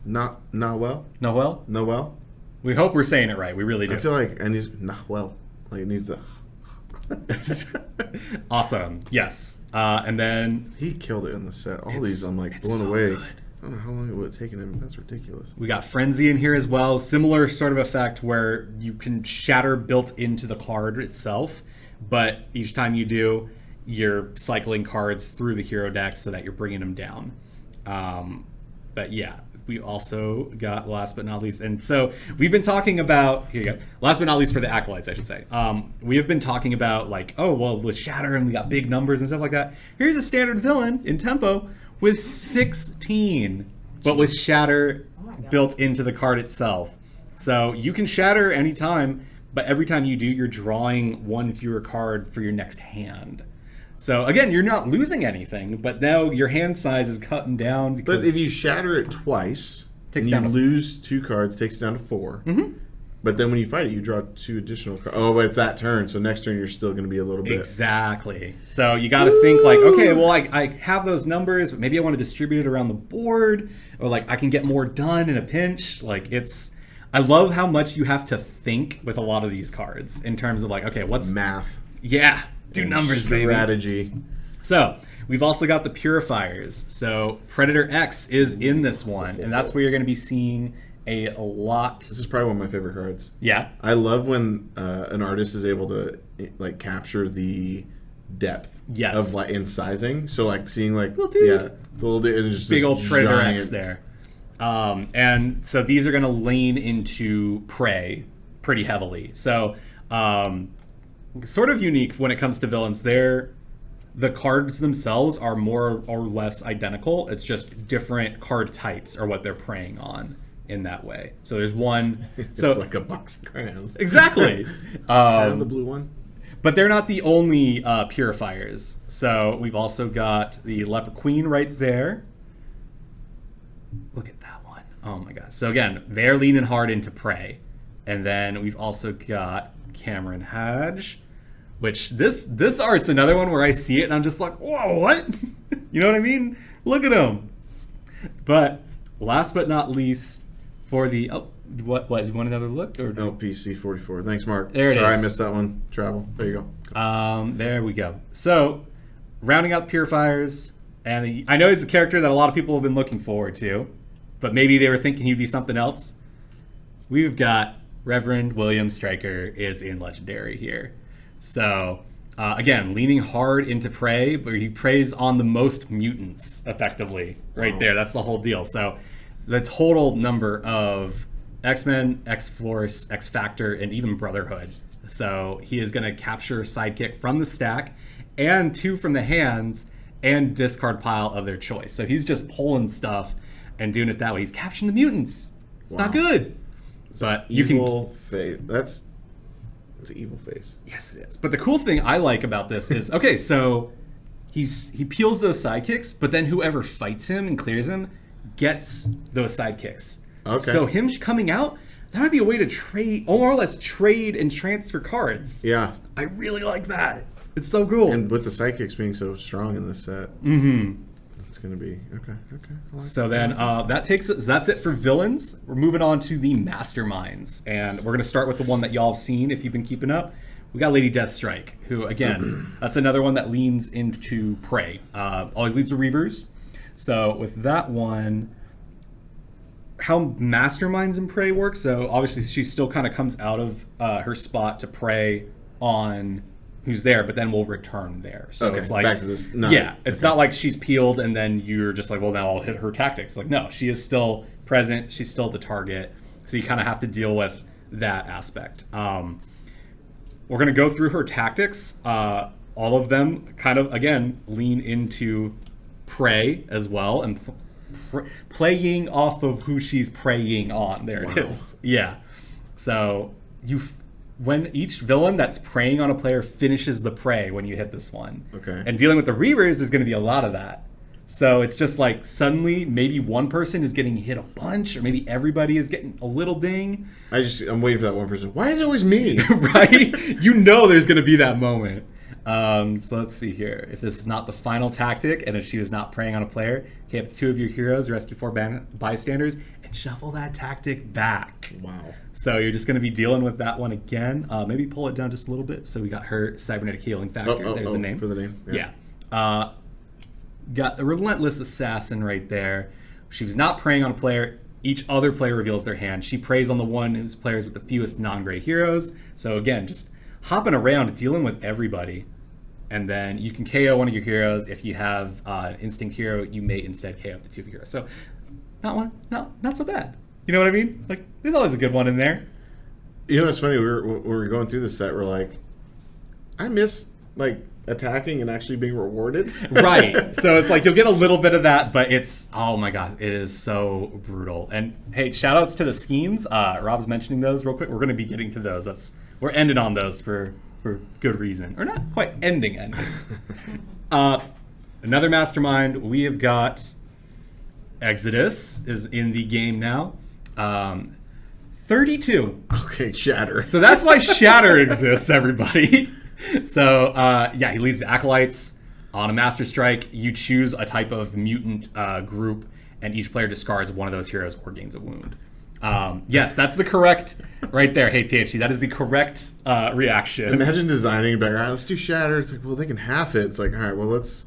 Noel. Noel? We hope we're saying it right. We really do. I feel like it needs Noel. Like it needs a. Awesome. Yes. And then he killed it in the set. All these I'm like blown away. Good. I don't know how long it would have taken him. That's ridiculous. We got Frenzy in here as well. Similar sort of effect where you can shatter built into the card itself, but each time you do, you're cycling cards through the hero deck so that you're bringing them down. But yeah, we also got last but not least, and so we've been talking about, here you go, last but not least for the Acolytes, I should say. We have been talking about like, oh, well, with Shatter and we got big numbers and stuff like that. Here's a standard villain in Tempo with 16, but with Shatter built into the card itself. So you can Shatter anytime, but every time you do, you're drawing one fewer card for your next hand. So again, you're not losing anything, but now your hand size is cutting down. Because but if you Shatter it twice, and you lose 2 cards, takes it down to 4. Mm-hmm. But then when you fight it, you draw 2 additional cards. Oh, but it's that turn, so next turn you're still going to be a little bit. Exactly. So you got to think like, okay, well, I have those numbers, but maybe I want to distribute it around the board, or like I can get more done in a pinch. Like I love how much you have to think with a lot of these cards in terms of like, okay, what's math? Yeah, do numbers, baby. Strategy. So we've also got the Purifiers. So Predator X is in this one, and that's where you're going to be seeing a lot. This is probably one of my favorite cards. Yeah. I love when an artist is able to like capture the depth of like in sizing. So like seeing like little dude, and just big old Predator X there. And so these are going to lean into Prey pretty heavily. So sort of unique when it comes to villains. The cards themselves are more or less identical. It's just different card types are what they're preying on in that way. So there's one. It's so like a box of crayons. Exactly. Have the blue one. But they're not the only Purifiers. So we've also got the Leper Queen right there. Look at that one. Oh my gosh. So again, they're leaning hard into Prey. And then we've also got Cameron Hadge, which this art's another one where I see it and I'm just like, whoa, what? You know what I mean? Look at him. But last but not least, for the what you want another look or LPC 44. Thanks, Mark. There it Sorry, is. I missed that one. Travel. There you go. There we go. So rounding out Purifiers, and I know he's a character that a lot of people have been looking forward to, but maybe they were thinking he'd be something else. We've got Reverend William Stryker is in Legendary here. So, again, leaning hard into Prey, but he preys on the most mutants, effectively. Right there, that's the whole deal. So, the total number of X-Men, X-Force, X-Factor, and even Brotherhood. So, he is going to capture Sidekick from the stack, and 2 from the hands, and discard pile of their choice. So, he's just pulling stuff and doing it that way. He's capturing the mutants. It's not good. But you can face. It's an evil face. Yes, it is. But the cool thing I like about this is okay. So he peels those sidekicks, but then whoever fights him and clears him gets those sidekicks. Okay. So him coming out, that might be a way to trade, or more or less trade and transfer cards. Yeah. I really like that. It's so cool. And with the sidekicks being so strong in this set. Mm-hmm. It's going to be okay. Like so then that takes us. That's it for villains. We're moving on to the Masterminds, and we're going to start with the one that y'all have seen if you've been keeping up. We got Lady Deathstrike, who again, that's another one that leans into Prey. Always leads to Reavers. So with that one, how Masterminds and Prey work. So obviously she still kind of comes out of her spot to prey on who's there, but then we'll return there. So it's like back to this. No. Yeah, it's not like she's peeled and then you're just like, well, now I'll hit her tactics. Like, no, she is still present. She's still the target. So you kind of have to deal with that aspect. We're going to go through her tactics. All of them kind of, again, lean into prey as well and playing off of who she's preying on. There it is. Yeah. So when each villain that's preying on a player finishes the prey when you hit this one. Okay. And dealing with the Reavers is going to be a lot of that. So it's just like suddenly maybe one person is getting hit a bunch, or maybe everybody is getting a little ding. I'm waiting for that one person. Why is it always me? Right? You know there's going to be that moment. So let's see here. If this is not the final tactic, and if she is not preying on a player, okay, up to 2 of your heroes, rescue 4 bystanders, and shuffle that tactic back. Wow. So you're just going to be dealing with that one again. Maybe pull it down just a little bit. So we got her Cybernetic Healing Factor. There's the name. For the name. Yeah. Got the Relentless Assassin right there. She was not preying on a player. Each other player reveals their hand. She preys on the one whose players with the fewest non-gray heroes. So again, just hopping around, dealing with everybody. And then you can KO one of your heroes. If you have an instinct hero, you may instead KO up to 2 of your heroes. So not so bad. You know what I mean? Like, there's always a good one in there. You know what's funny? When we were going through this set, we're like, I miss like attacking and actually being rewarded. Right. So it's like you'll get a little bit of that, but it's, oh my god, it is so brutal. And hey, shout outs to the schemes. Rob's mentioning those real quick. We're going to be getting to those. We're ending on those for good reason. Or not quite ending. Another mastermind. We have got Exodus is in the game now. 32. Okay, Shatter. So that's why Shatter exists, everybody. So, he leads the Acolytes. On a Master Strike, you choose a type of mutant group, and each player discards one of those heroes or gains a wound. Yes, that's the correct, right there. Hey, PhD, that is the correct reaction. Imagine designing it better. All right, let's do Shatter. It's like, well, they can half it. It's like, all right, well, let's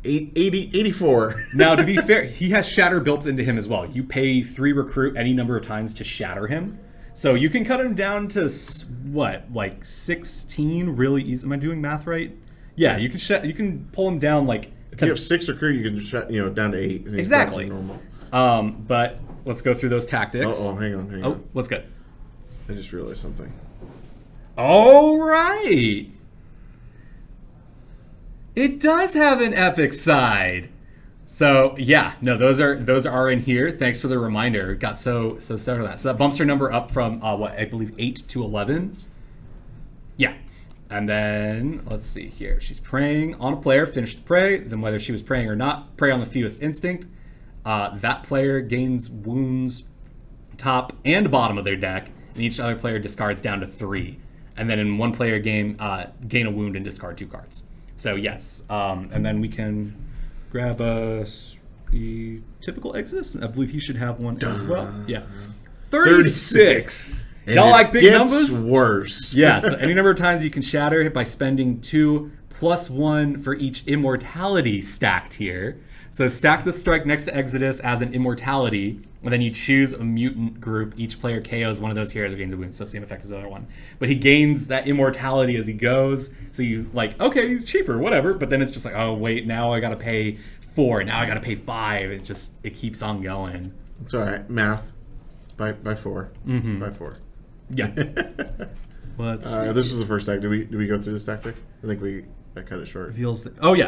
84. Now, to be fair, he has Shatter built into him as well. You pay 3 recruit any number of times to shatter him. So you can cut him down to, what, like 16 really easy. Am I doing math right? Yeah, you can pull him down like... If you have 6 recruit, you can down to 8. And exactly. Normal. But let's go through those tactics. Hang on. Oh, what's good? I just realized something. All right. It does have an epic side. So yeah, no, those are in here. Thanks for the reminder. Got so stoked on that. So that bumps her number up from I believe 8 to 11. Yeah. And then let's see here. She's preying on a player, finish the prey. Then whether she was preying or not, prey on the fewest instinct. That player gains wounds top and bottom of their deck, and each other player discards down to 3. And then in one player game, gain a wound and discard 2 cards. So yes, and then we can grab the typical Exodus. I believe he should have one as well. Yeah, 36. Y'all like big numbers? It's worse. Yeah, so any number of times you can shatter by spending 2 plus 1 for each immortality stacked here. So stack the strike next to Exodus as an immortality, and then you choose a mutant group. Each player KOs one of those heroes or gains a wound. So same effect as the other one. But he gains that immortality as he goes. So you like, okay, he's cheaper, whatever. But then it's just like, oh wait, now I gotta pay 4. Now I gotta pay 5. It keeps on going. It's all right. Math by 4. Mm-hmm. By 4. Yeah. This was the first deck. Did we go through this tactic? I think I cut it short.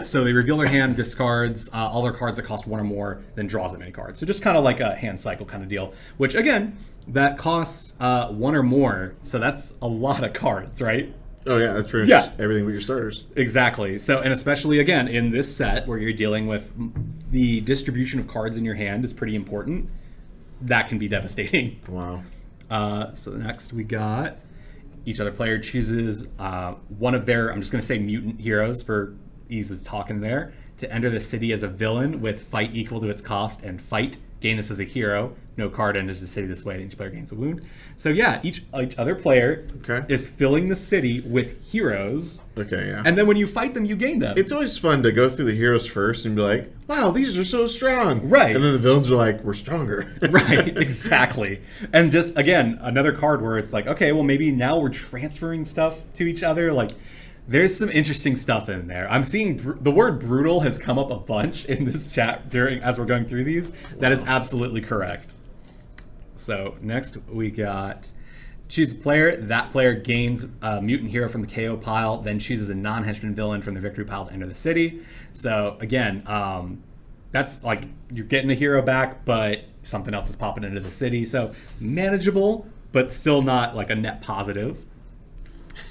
So they reveal their hand, discards all their cards that cost 1 or more, then draws that many cards. So just kind of like a hand cycle kind of deal, which again, that costs 1 or more. So that's a lot of cards, right? Oh yeah, that's pretty much everything with your starters. Exactly. So, and especially again, in this set where you're dealing with the distribution of cards in your hand is pretty important. That can be devastating. Wow. So next we got each other player chooses one of their, I'm just going to say mutant heroes for ease of talking there, to enter the city as a villain with fight equal to its cost and fight. Gain this as a hero. No card enters the city this way. Each player gains a wound. So yeah, each other player is filling the city with heroes. Okay, yeah. And then when you fight them, you gain them. It's always fun to go through the heroes first and be like, wow, these are so strong. Right. And then the villains are like, we're stronger. Right, exactly. And just, again, another card where it's like, okay, well, maybe now we're transferring stuff to each other. Like, there's some interesting stuff in there. I'm seeing the word brutal has come up a bunch in this chat as we're going through these. That is absolutely correct. So next we got choose a player. That player gains a mutant hero from the KO pile, then chooses a non-henchman villain from the victory pile to enter the city. So again, that's like you're getting a hero back, but something else is popping into the city. So manageable, but still not like a net positive.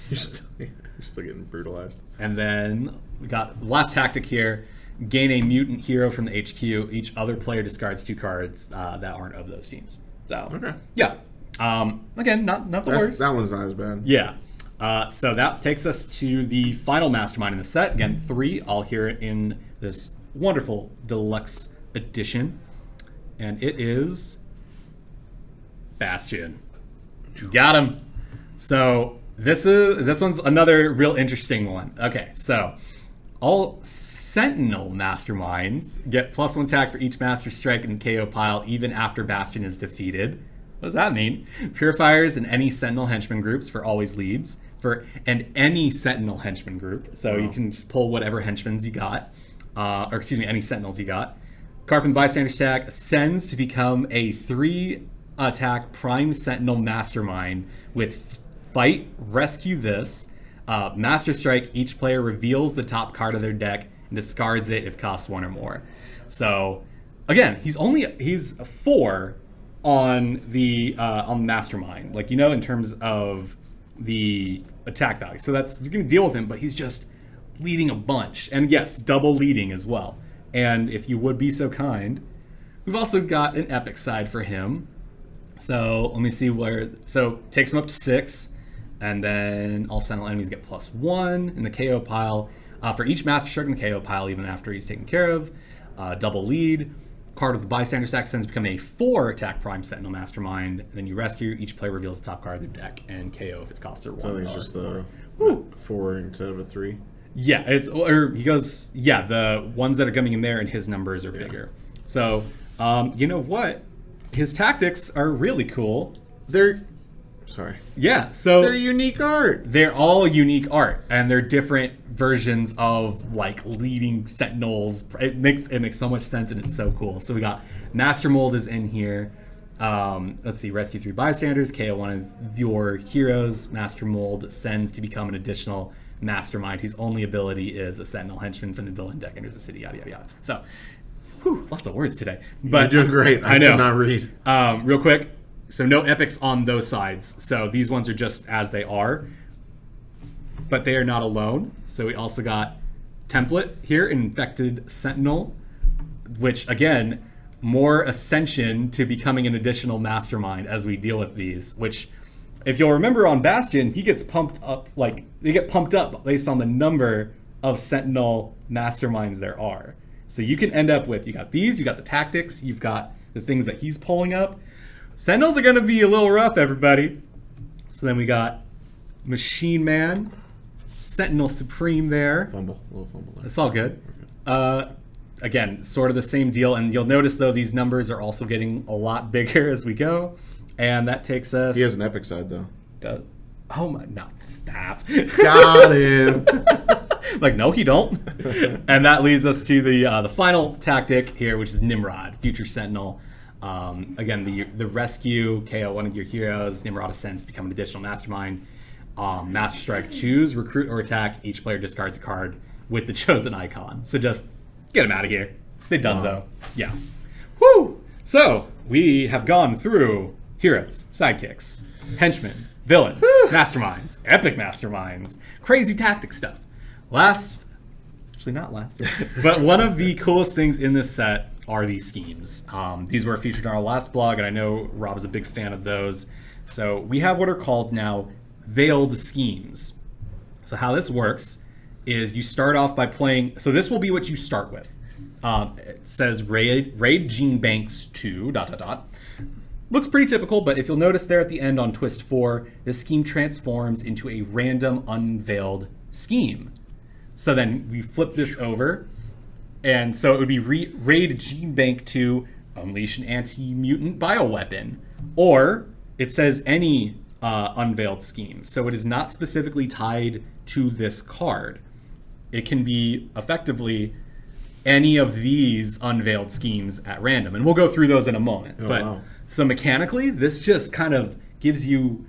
You're still getting brutalized. And then we got the last tactic here. Gain a mutant hero from the HQ. Each other player discards 2 cards that aren't of those teams. So, okay. Yeah. Again, not the worst. That one's not as bad. Yeah. So that takes us to the final mastermind in the set. Again, 3, all here in this wonderful deluxe edition. And it is Bastion. Got him. So this one's another real interesting one. Okay, so all Sentinel Masterminds get +1 attack for each Master Strike in the KO pile, even after Bastion is defeated. What does that mean? Purifiers and any Sentinel henchman groups for always leads. And any Sentinel henchman group. So you can just pull whatever henchmans you got. Any Sentinels you got. Card from the Bystander stack ascends to become a 3-attack Prime Sentinel Mastermind with Fight, Rescue this. Master Strike, each player reveals the top card of their deck and discards it if it costs 1 or more. So, again, he's 4 on the Mastermind, like, in terms of the attack value. So you can deal with him, but he's just leading a bunch. And yes, double leading as well. And if you would be so kind, we've also got an epic side for him. So let me see so takes him up to 6. And then all Sentinel enemies get +1 in the KO pile. For each Master Strike in the KO pile, even after he's taken care of. Double lead. Card with the Bystander stack sends become a 4-attack Prime Sentinel Mastermind. And then you rescue. Each player reveals the top card of their deck and KO if it's costed 1. So I think it's just the 4 instead of a 3. Yeah, the ones that are coming in there and his numbers are bigger. So, you know what? His tactics are really cool. Yeah, so they're unique art. They're all unique art, and they're different versions of like leading Sentinels. It makes so much sense, and it's so cool. So we got Master Mold is in here. Let's see, rescue 3 bystanders, KO one of your heroes. Master Mold sends to become an additional Mastermind whose only ability is a Sentinel henchman from the villain deck enters the city. Yada yada yada. So, lots of words today. But you're doing great. I know. Did not read. Real quick. So no epics on those sides. So these ones are just as they are. But they are not alone. So we also got Template here, Infected Sentinel, which again, more ascension to becoming an additional Mastermind as we deal with these. Which, if you'll remember on Bastion, he gets pumped up, like they get pumped up based on the number of Sentinel Masterminds there are. So you can end up with, you got these, you got the tactics, you've got the things that he's pulling up. Sentinels are going to be a little rough, everybody. So then we got Machine Man, Sentinel Supreme there. A little fumble there. It's all good. Again, sort of the same deal. And you'll notice, though, these numbers are also getting a lot bigger as we go. And that takes us... He has an epic side, though. Oh, my... No, stop. Got him. Like, no, he don't. And that leads us to the final tactic here, which is Nimrod, Future Sentinel. Again, the rescue, KO one of your heroes, Nimrod ascends to become an additional Mastermind. Master Strike, choose, recruit, or attack. Each player discards a card with the chosen icon. So just get them out of here. They done so. Yeah. Woo! So, we have gone through heroes, sidekicks, henchmen, villains, masterminds, epic masterminds, crazy tactic stuff. Actually not last, but one of the coolest things in this set are these schemes. These were featured on our last blog, and I know Rob is a big fan of those. So we have what are called now veiled schemes. So how this works is you start off by playing, so this will be what you start with. It says raid Gene Banks 2, ... Looks pretty typical, but if you'll notice there at the end on Twist 4, this scheme transforms into a random unveiled scheme. So then we flip this over, and so it would be raid Gene Bank 2, unleash an anti-mutant bioweapon, or it says any unveiled scheme. So it is not specifically tied to this card. It can be effectively any of these unveiled schemes at random, and we'll go through those in a moment. Wow. So mechanically, this just kind of gives you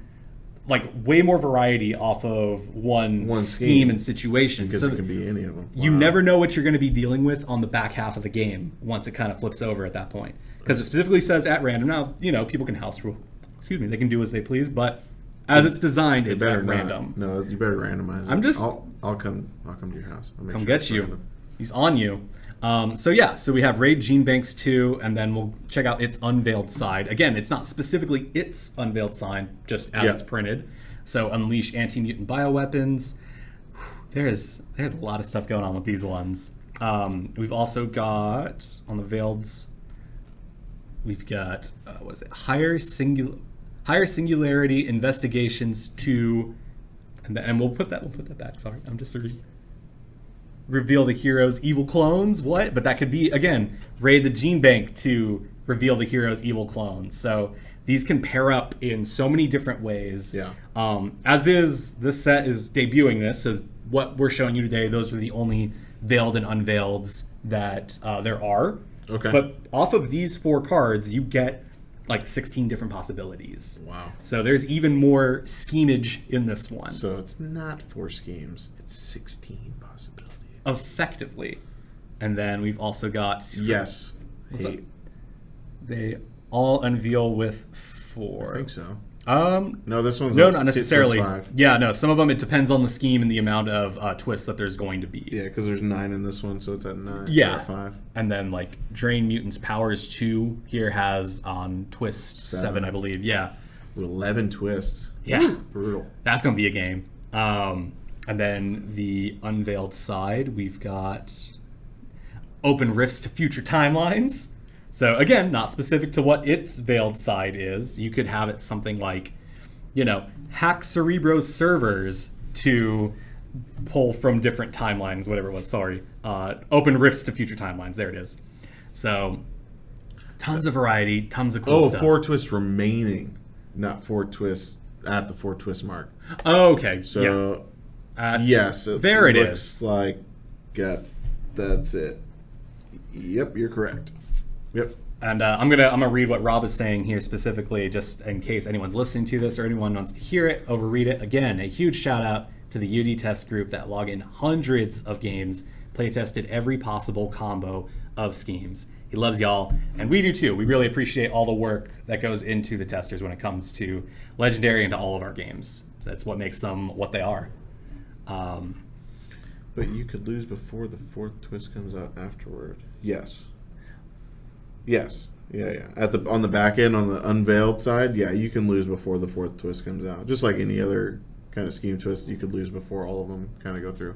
like way more variety off of one scheme and situation. Because it can be any of them. Wow. You never know what you're going to be dealing with on the back half of the game once it kind of flips over at that point. Because it specifically says at random. Now, people can house rule. Excuse me, they can do as they please, but as it's designed, it's at random. No, you better randomize it. I'll come to your house. I'll come get you. Random. He's on you. So we have Raid Gene Banks 2, and then we'll check out its unveiled side. Again, it's not specifically its unveiled side, just as it's printed. So unleash anti-mutant bioweapons. There's a lot of stuff going on with these ones. We've also got, on the veileds, we've got, higher higher singularity investigations to, and we'll put that back. Sorry, I'm just reveal the hero's evil clones. What? But that could be, again, raid the gene bank to reveal the hero's evil clones. So these can pair up in so many different ways. Yeah. As is, this set is debuting this. So what we're showing you today, those are the only veiled and unveileds that there are. Okay. But off of these 4 cards, you get like 16 different possibilities. Wow. So there's even more schemage in this one. So it's not 4 schemes, it's 16 possibilities. Effectively. And then we've also got... Yes. What's up? They all unveil with 4. I think so. No, this one's not necessarily. 5. Yeah, no, some of them, it depends on the scheme and the amount of twists that there's going to be. Yeah, because there's 9 in this one, so it's at 9. Yeah. Or 5. And then, like, Drain Mutants Powers 2 here has on twist 7, I believe. Yeah. 11 twists. Yeah. Woo, brutal. That's going to be a game. And then the unveiled side, we've got open rifts to future timelines. So again, not specific to what its veiled side is. You could have it something like, hack Cerebro's servers to pull from different timelines, whatever it was. Sorry. Open rifts to future timelines. There it is. So tons of variety, tons of cool stuff. 4 twists remaining, not 4 twists at the 4 twist mark. Oh, okay. So yes, it there it looks is. Like that's it. Yep, you're correct. Yep. And I'm gonna read what Rob is saying here specifically, just in case anyone's listening to this or anyone wants to hear it, overread it. Again, a huge shout out to the UD test group that log in hundreds of games, play tested every possible combo of schemes. He loves y'all, and we do too. We really appreciate all the work that goes into the testers when it comes to Legendary and to all of our games. That's what makes them what they are. But you could lose before the 4th twist comes out afterward. Yes. Yes. Yeah. On the back end, on the unveiled side, yeah, you can lose before the 4th twist comes out. Just like any other kind of scheme twist, you could lose before all of them kind of go through.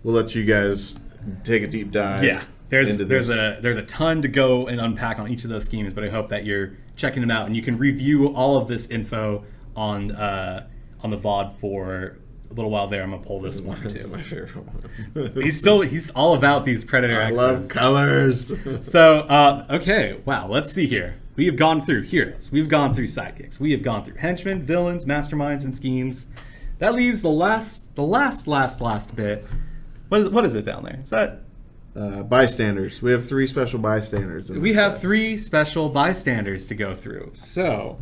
We'll let you guys take a deep dive. Yeah. There's a ton to go and unpack on each of those schemes, but I hope that you're checking them out, and you can review all of this info on the VOD for a little while there. I'm gonna pull this one This is too. my favorite one. He's all about these Predator I X's. love colors. So okay, wow. Let's see here. We have gone through heroes. We've gone through sidekicks. We have gone through henchmen, villains, masterminds, and schemes. That leaves the last bit. What is it down there? Is that? Bystanders. We have 3 special bystanders. We have 3 special bystanders to go through. So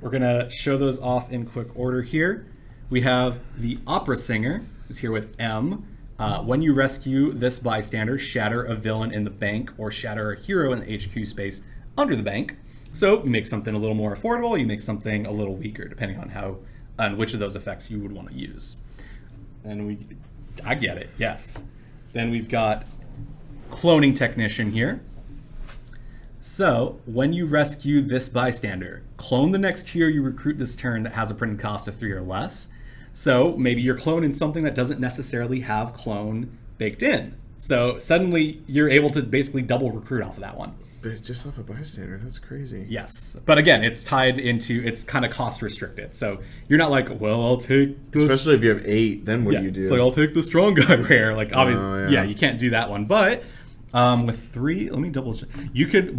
we're gonna show those off in quick order here. We have the opera singer, who's here with M. When you rescue this bystander, shatter a villain in the bank or shatter a hero in the HQ space under the bank. So you make something a little more affordable, you make something a little weaker, depending on which of those effects you would want to use. And I get it, yes. Then we've got cloning technician here. So when you rescue this bystander, clone the next hero you recruit this turn that has a printed cost of 3 or less. So maybe you're cloning something that doesn't necessarily have clone baked in. So suddenly you're able to basically double recruit off of that one. But it's just off a bystander. That's crazy. Yes. But again, it's tied into, it's kind of cost restricted. So you're not like, well, I'll take this. Especially if you have 8, then what do you do? It's like, I'll take the strong guy rare. Like, obviously, yeah. You can't do that one. But with 3, let me double check. You could,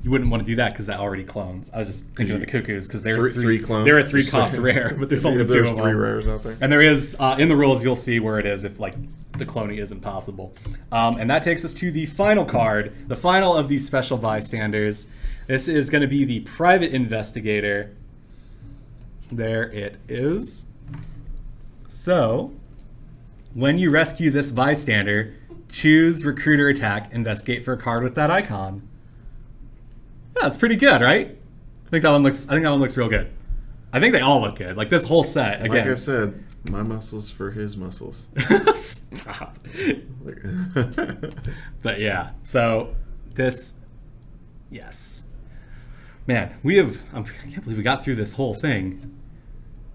you wouldn't want to do that because that already clones. I was just thinking of the cuckoos because they're 3 clones. They're a 3 cost rare, but there's only 2 there's of them. 3 rares out there. And there is, in the rules, you'll see where it is if, like, the cloning isn't possible. And that takes us to the final card, the final of these special bystanders. This is going to be the Private Investigator. There it is. So, when you rescue this bystander, choose Recruiter Attack, investigate for a card with that icon. Yeah, that's pretty good, right? I think that one looks real good. I think they all look good. Like this whole set, again. Like I said, my muscles for his muscles. Stop. But yeah, so this, yes. Man, I can't believe we got through this whole thing.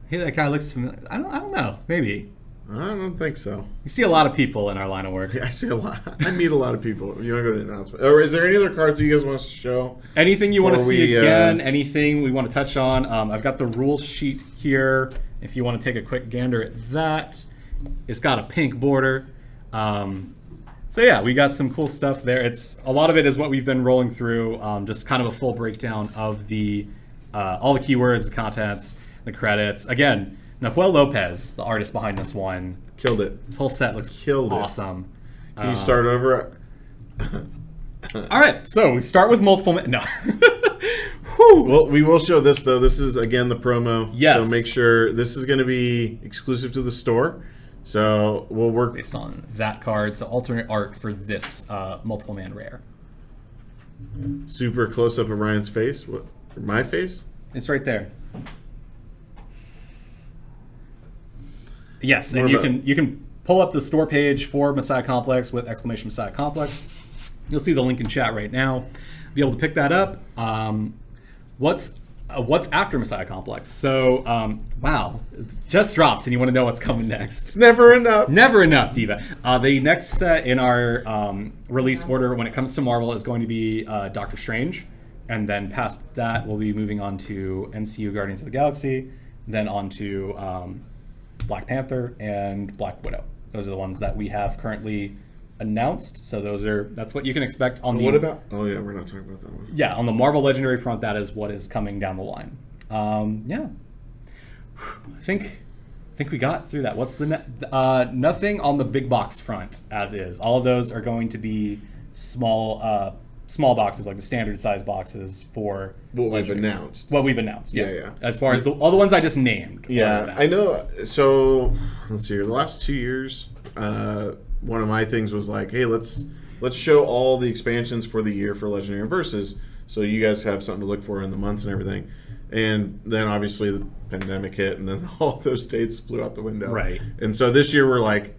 Hey, that guy looks familiar. I don't know, maybe. I don't think so. You see a lot of people in our line of work. I see a lot. I meet a lot of people. You want to go to the announcement? Or is there any other cards that you guys want us to show? Anything you want to Before see we, again? Anything we want to touch on? I've got the rules sheet here. If you want to take a quick gander at that, it's got a pink border. So yeah, we got some cool stuff there. It's a lot of it is what we've been rolling through. Just kind of a full breakdown of the all the keywords, the contents, the credits. Again, Nahuel Lopez, the artist behind this one, Killed it. this whole set looks Killed it. awesome. Can you start over? All right, so we start with multiple. No. Whew. Well, we will show this though. This is again the promo. Yes. So make sure this is going to be exclusive to the store. So we'll work Based on that card, so alternate art for this multiple man rare. super close up of Ryan's face. What? My face? It's right there. Yes, What and about- you can pull up the store page for Messiah Complex with exclamation Messiah Complex. You'll see the link in chat right now. Be able to pick that up. What's after Messiah Complex? So wow, it just drops, and you want to know what's coming next. It's never enough. Never enough, Diva. The next set in our release order when it comes to Marvel is going to be Doctor Strange. And then past that, we'll be moving on to MCU Guardians of the Galaxy, then on to Black Panther and Black Widow. Those are the ones that we have currently announced. So that's what you can expect on the... What about? Oh yeah, we're not talking about that one. Yeah, on the Marvel Legendary front, that is what is coming down the line. Yeah. I think we got through that. What's the nothing on the big box front as is. All of those are going to be small boxes, like the standard size boxes for What we've Legendary. announced. What we've announced. Yeah. Yeah. As far as all the ones I just named. Yeah, I know. So let's see here. The last 2 years, one of my things was like, hey, let's show all the expansions for the year for Legendary and Versus, so you guys have something to look for in the months and everything. And then obviously the pandemic hit, and then all those dates flew out the window. Right. And so this year we're like,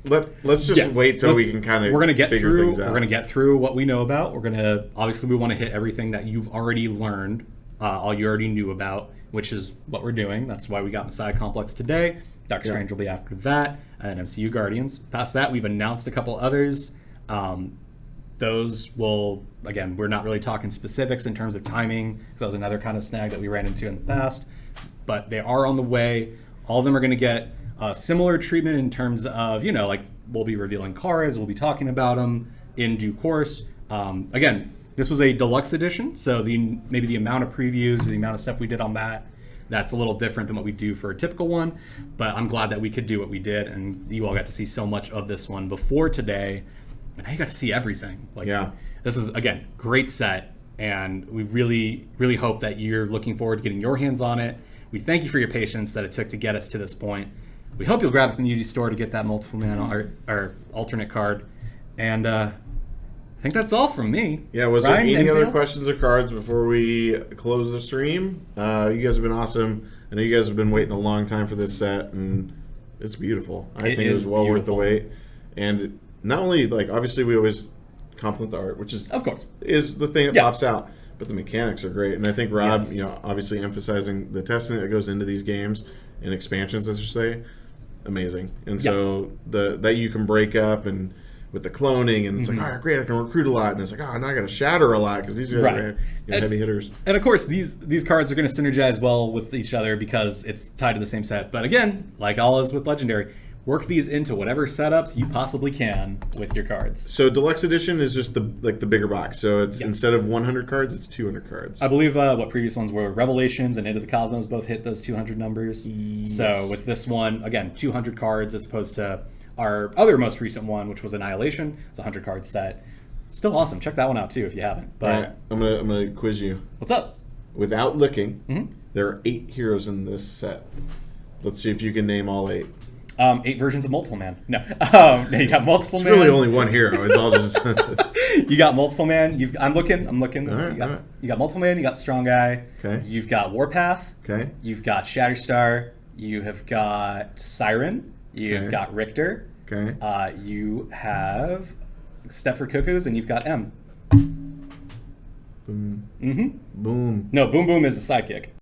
let's just wait till we can kind of we're gonna get figure through things out. We're gonna get through what we know about. We're gonna obviously we want to hit everything that you've already learned, all you already knew about, which is what we're doing. That's why we got Messiah Complex today. Doctor Strange will be after that, and MCU Guardians. Past that, we've announced a couple others. Those will, again, we're not really talking specifics in terms of timing, because that was another kind of snag that we ran into in the past. But they are on the way. All of them are going to get similar treatment in terms of, like we'll be revealing cards, we'll be talking about them in due course. Again, this was a deluxe edition, so maybe the amount of previews or the amount of stuff we did on that's a little different than what we do for a typical one. But I'm glad that we could do what we did, and you all got to see so much of this one before today. And now you got to see everything. This is, again, great set, and we really, really hope that you're looking forward to getting your hands on it. We thank you for your patience that it took to get us to this point. We hope you'll grab it from the Unity store to get that multiple man art or alternate card. And I think that's all from me. Yeah, was Ryan, there any anything other else? questions or cards before we close the stream? You guys have been awesome. I know you guys have been waiting a long time for this set, and it's beautiful. I think it was well worth the wait. And not only, obviously we always compliment the art, which is Of course. is the thing that pops out, but the mechanics are great. And I think Rob, obviously emphasizing the testing that goes into these games and expansions, as you say, amazing. And so that you can break up and with the cloning, and it's like, all right, great, I can recruit a lot, and it's like, oh, now I got to shatter a lot because these guys are heavy hitters. And of course, these cards are going to synergize well with each other because it's tied to the same set. But again, like all is with Legendary, work these into whatever setups you possibly can with your cards. So Deluxe Edition is just the bigger box. So it's instead of 100 cards, it's 200 cards. I believe what previous ones were Revelations and Into the Cosmos both hit those 200 numbers. Yes. So with this one, again, 200 cards as opposed to our other most recent one, which was Annihilation. It's a 100 card set. Still awesome. Check that one out too if you haven't. But all right, I'm gonna quiz you. What's up? Without looking, there are 8 heroes in this set. Let's see if you can name all 8. 8 versions of Multiple Man. No, you got Multiple It's Man. really only one hero. It's all just. You got Multiple Man. I'm looking. All right. You got Multiple Man. You got Strong Guy. Okay. You've got Warpath. Okay. You've got Shatter Star. You have got Siren. You've Okay. got Richter. Okay. You have Stepford Cuckoos, and you've got M. Boom. Mm-hmm. Boom. No, Boom Boom is a sidekick.